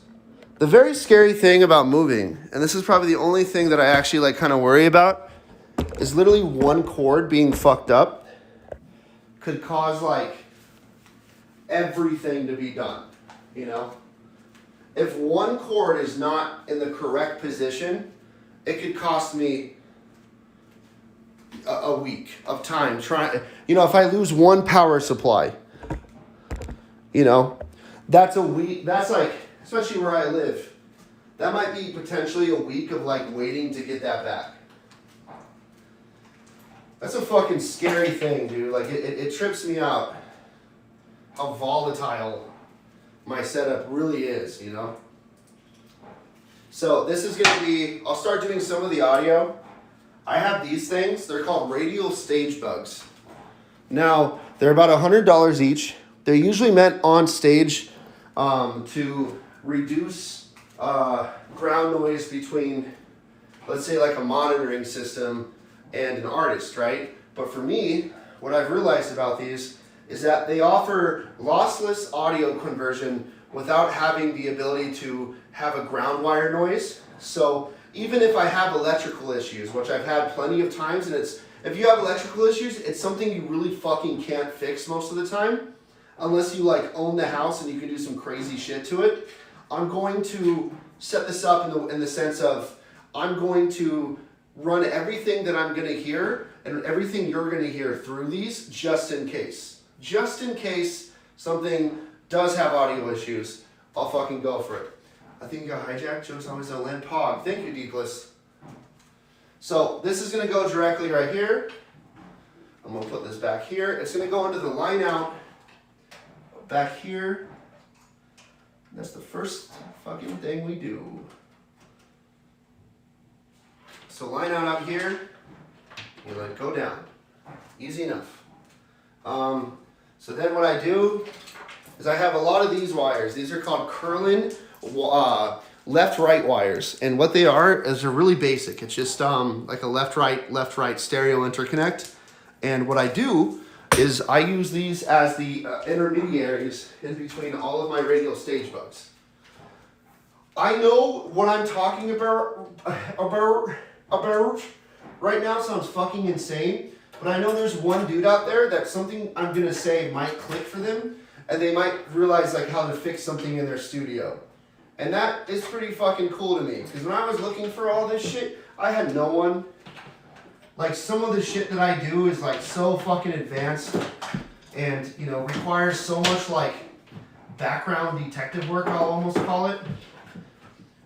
The very scary thing about moving, and this is probably the only thing that I actually like kind of worry about, is literally one cord being fucked up could cause like everything to be done, you know? If one cord is not in the correct position, it could cost me a week of time trying, you know, if I lose one power supply, you know, that's a week, that's like, especially where I live, that might be potentially a week of like waiting to get that back. That's a fucking scary thing, dude. Like it trips me out how volatile my setup really is, you know? So this is gonna be, I'll start doing some of the audio. I have these things, they're called radial stage bugs. Now, they're about $100 each. They're usually meant on stage to reduce ground noise between, let's say like a monitoring system and an artist, right? But for me, what I've realized about these is that they offer lossless audio conversion without having the ability to have a ground wire noise. So even if I have electrical issues, which I've had plenty of times, and if you have electrical issues, it's something you really fucking can't fix most of the time, unless you like own the house and you can do some crazy shit to it. I'm going to set this up in the sense of I'm going to run everything that I'm gonna hear and everything you're gonna hear through these just in case. Just in case something does have audio issues, I'll fucking go for it. I think you got hijacked. Joke's always on land. Pog. Thank you, Deekless. So this is going to go directly right here. I'm going to put this back here. It's going to go into the line out back here. That's the first fucking thing we do. So line out up here. You let it go down. Easy enough. So then what I do is I have a lot of these wires. These are called Curlin left-right wires, and what they are is they're really basic. It's just like a left-right stereo interconnect, and what I do is I use these as the intermediaries in between all of my radial stage bugs. I know what I'm talking about right now sounds fucking insane, but I know there's one dude out there that something I'm gonna say might click for them, and they might realize like how to fix something in their studio. And that is pretty fucking cool to me. Because when I was looking for all this shit, I had no one. Like some of the shit that I do is like so fucking advanced and, you know, requires so much like background detective work, I'll almost call it.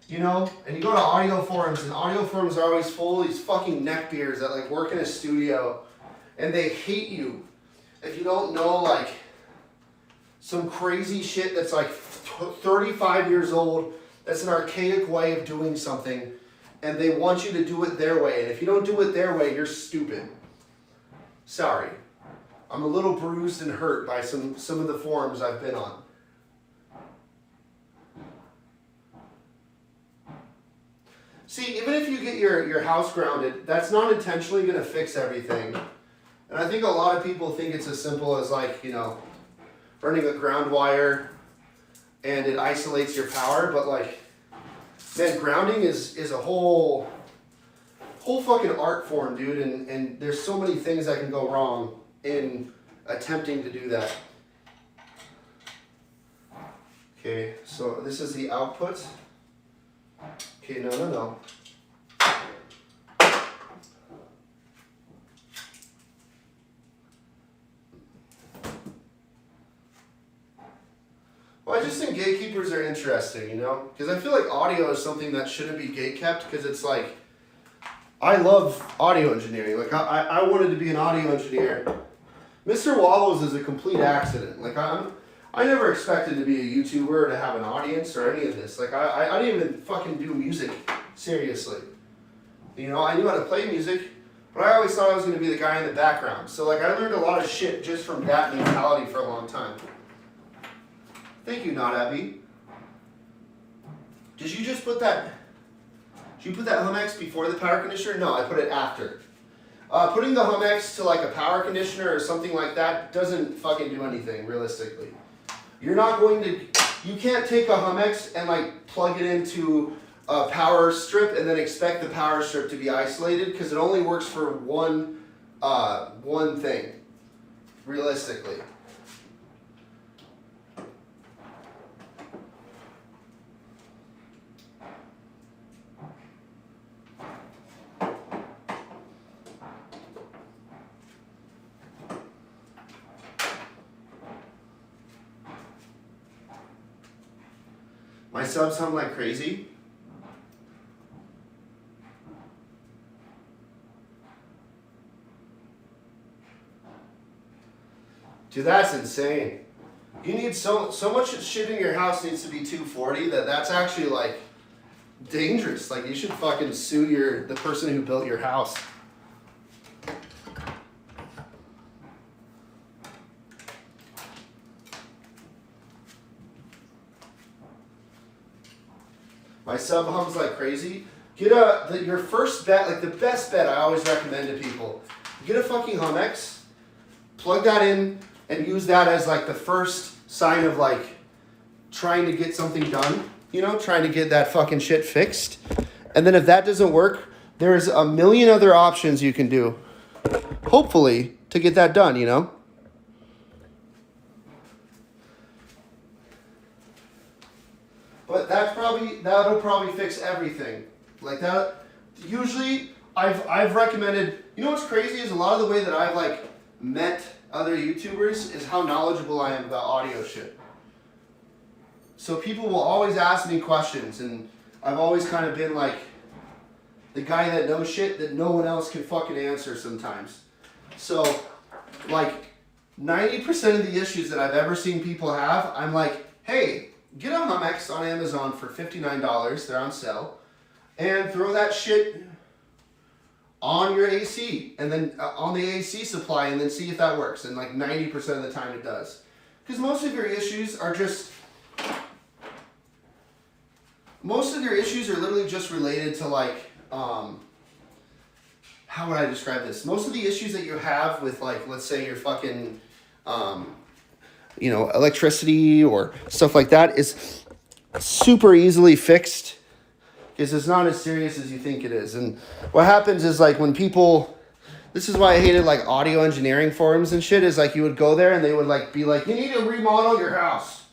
You know, and you go to audio forums, and audio forums are always full of these fucking neckbeards that like work in a studio, and they hate you if you don't know like some crazy shit that's like 35 years old, that's an archaic way of doing something, and they want you to do it their way, and if you don't do it their way, you're stupid. Sorry. I'm a little bruised and hurt by some of the forums I've been on. See, even if you get your house grounded, that's not intentionally going to fix everything. And I think a lot of people think it's as simple as like, you know, running a ground wire and it isolates your power, but like, man, grounding is a whole fucking art form, dude, and there's so many things that can go wrong in attempting to do that. Okay, so this is the output. Okay, no. Well, I just think gatekeepers are interesting, you know? Because I feel like audio is something that shouldn't be gatekept, because it's like, I love audio engineering. Like, I wanted to be an audio engineer. Mr.Wobbles is a complete accident. Like, I never expected to be a YouTuber or to have an audience or any of this. Like, I didn't even fucking do music, seriously. You know, I knew how to play music, but I always thought I was going to be the guy in the background. So, like, I learned a lot of shit just from that mentality for a long time. Thank you, Not Abby. Did you just put that... Did you put that Humex before the power conditioner? No, I put it after. Putting the Humex to like a power conditioner or something like that doesn't fucking do anything, realistically. You're not going to... You can't take a Humex and like plug it into a power strip and then expect the power strip to be isolated, because it only works for one thing, realistically. My subs hum like crazy. Dude, that's insane. You need so much shit in your house needs to be 240 that's actually like dangerous. Like you should fucking sue the person who built your house. My sub hums like crazy. Get your first bet, like the best bet I always recommend to people. Get a fucking Humex, plug that in and use that as like the first sign of like trying to get something done, you know, trying to get that fucking shit fixed. And then if that doesn't work, there's a million other options you can do, hopefully, to get that done, you know? But that'll probably fix everything. Like that, usually I've recommended, you know what's crazy is a lot of the way that I've like met other YouTubers is how knowledgeable I am about audio shit. So people will always ask me questions, and I've always kind of been like the guy that knows shit that no one else can fucking answer sometimes. So like 90% of the issues that I've ever seen people have, I'm like, hey, get a Humex on Amazon for $59, they're on sale, and throw that shit on your AC, and then on the AC supply, and then see if that works. And like 90% of the time it does. Because most of your issues are literally just related to like, how would I describe this? Most of the issues that you have with like, let's say your fucking, you know, electricity or stuff like that is super easily fixed because it's not as serious as you think it is. And what happens is like when people, this is why I hated like audio engineering forums and shit, is like you would go there and they would like be like, you need to remodel your house.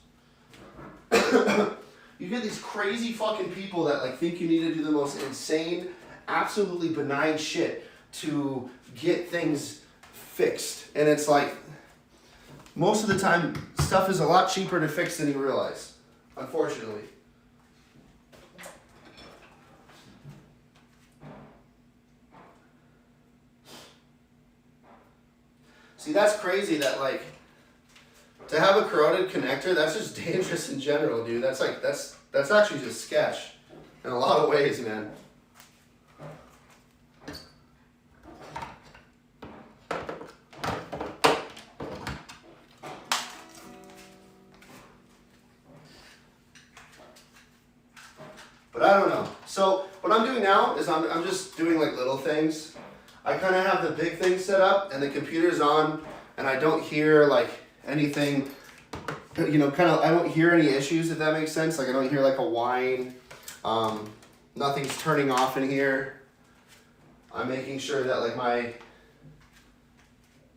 You get these crazy fucking people that like think you need to do the most insane, absolutely benign shit to get things fixed. And it's like, most of the time, stuff is a lot cheaper to fix than you realize, unfortunately. See, that's crazy that like, to have a corroded connector, that's just dangerous in general, dude. That's like, that's actually just sketch in a lot of ways, man. But I don't know. So what I'm doing now is I'm just doing like little things. I kind of have the big thing set up and the computer's on and I don't hear like anything, you know, kind of, I don't hear any issues, if that makes sense. Like I don't hear like a whine. Nothing's turning off in here. I'm making sure that like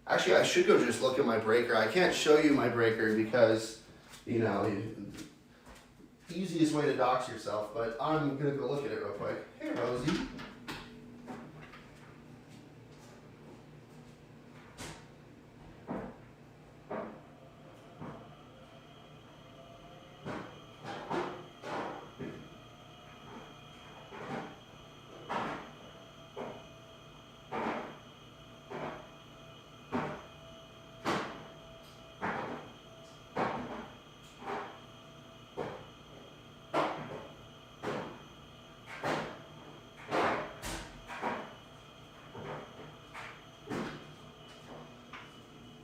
actually I should go just look at my breaker. I can't show you my breaker because, you know, easiest way to dox yourself, but I'm gonna go look at it real quick. Hey, Rosie.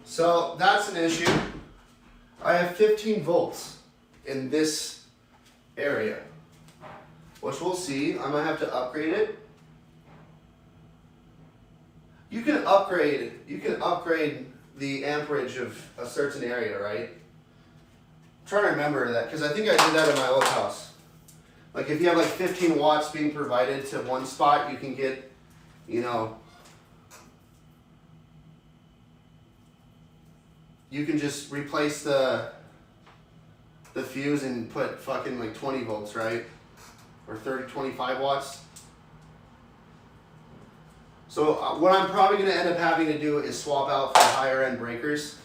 So that's an issue. I have 15 volts in this area, which we'll see. I might have to upgrade it. You can upgrade the amperage of a certain area, right? I'm trying to remember that because I think I did that in my old house. Like if you have like 15 watts being provided to one spot, you can get, you know, you can just replace the fuse and put fucking like 20 volts, right? Or 25 watts. So what I'm probably going to end up having to do is swap out for higher end breakers.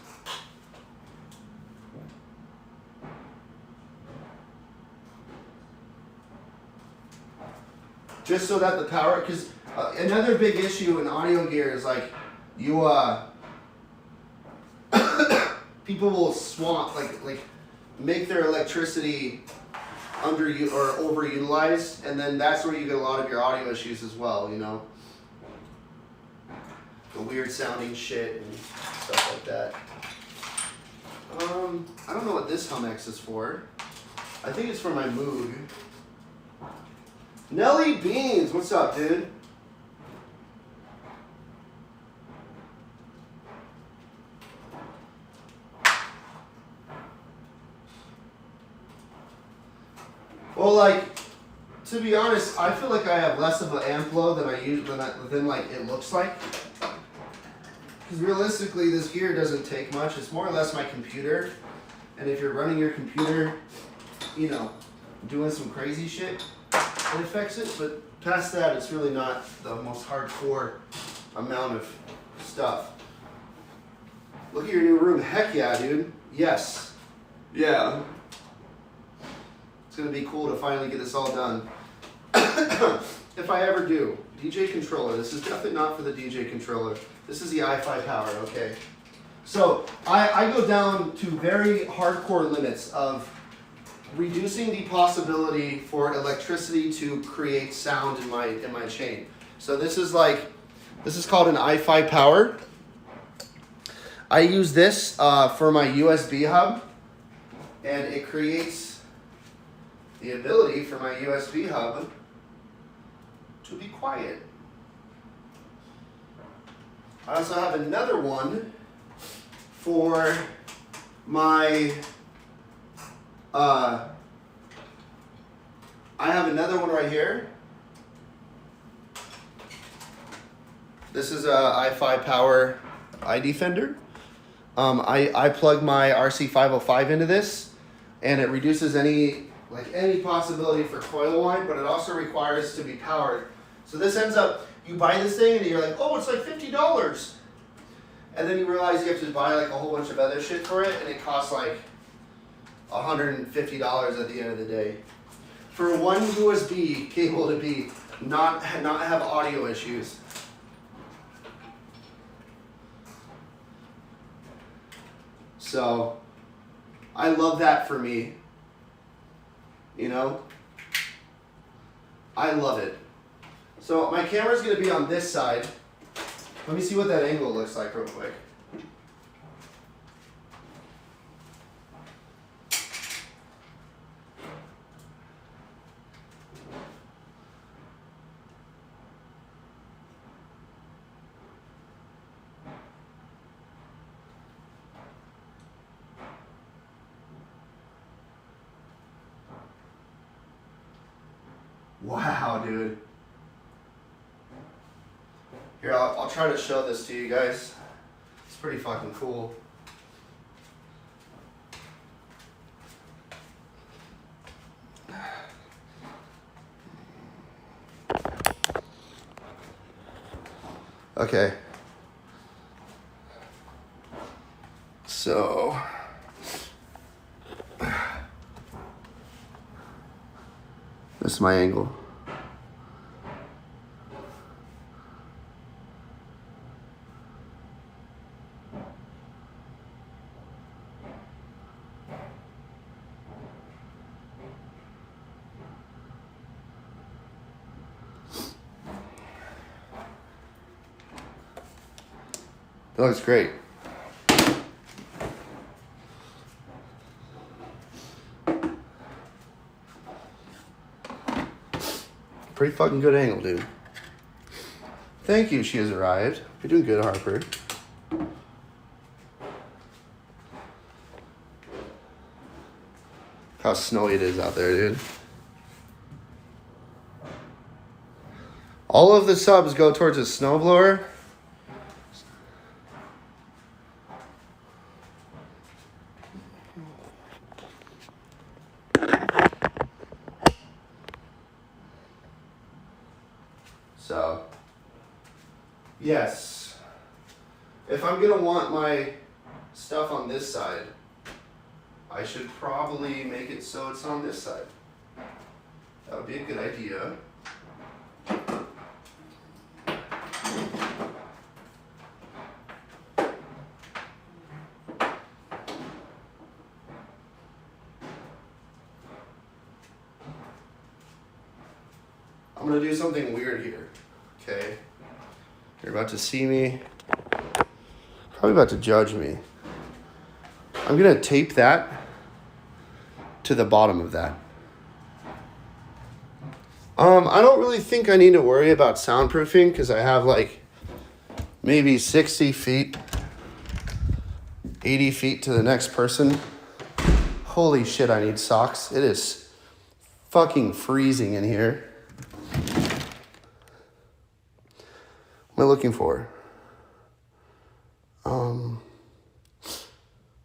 Just so that the power, because another big issue in audio gear is like you people will swap like make their electricity or overutilized, and then that's where you get a lot of your audio issues as well, you know, the weird sounding shit and stuff like that. I don't know what this Humex is for. I think it's for my Moog. Nelly Beans, what's up, dude? to be honest, I feel like I have less of an amp load than I use than like it looks like. Because realistically, this gear doesn't take much. It's more or less my computer. And if you're running your computer, you know, doing some crazy shit, it affects it. But past that, it's really not the most hardcore amount of stuff. Look at your new room. Heck yeah, dude. Yes. Yeah. It's going to be cool to finally get this all done. If I ever do. DJ controller. This is definitely not for the DJ controller. This is the i5 power, okay? So I go down to very hardcore limits of reducing the possibility for electricity to create sound in my chain. So this is called an i5 power. I use this for my USB hub, and it creates the ability for my USB hub to be quiet. I also have another one for my, I have another one right here. This is a i5 power iDefender. I plug my RC505 into this, and it reduces any possibility for coil whine, but it also requires to be powered. So this ends up, you buy this thing and you're like, oh, it's like $50. And then you realize you have to buy like a whole bunch of other shit for it, and it costs like $150 at the end of the day. For one USB cable to be not have audio issues. So I love that for me. You know? I love it. So my camera's gonna be on this side. Let me see what that angle looks like real quick. Wow, dude. Here, I'll try to show this to you guys. It's pretty fucking cool. Okay. So this is my angle. That looks great. Pretty fucking good angle, dude. Thank you, she has arrived. You're doing good, Harper. Look how snowy it is out there, dude. All of the subs go towards a snowblower. So, yes, if I'm gonna want my stuff on this side, I should probably make it so it's on this side. That would be a good idea. I'm gonna do something weird here, okay? You're about to see me, probably about to judge me. I'm gonna tape that to the bottom of that. I don't really think I need to worry about soundproofing because I have like maybe 60 feet, 80 feet to the next person. Holy shit, I need socks. It is fucking freezing in here. What am I looking for?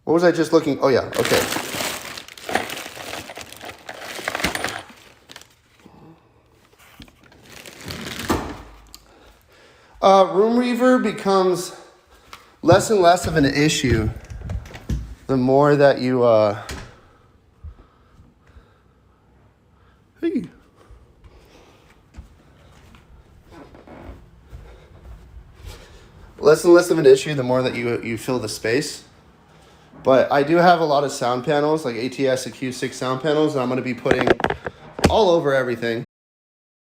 What was I just looking? Oh yeah, okay. Room reverb becomes less and less of an issue the more that you hey. Less and less of an issue the more that you fill the space. But I do have a lot of sound panels, like ATS acoustic sound panels, that I'm going to be putting all over everything.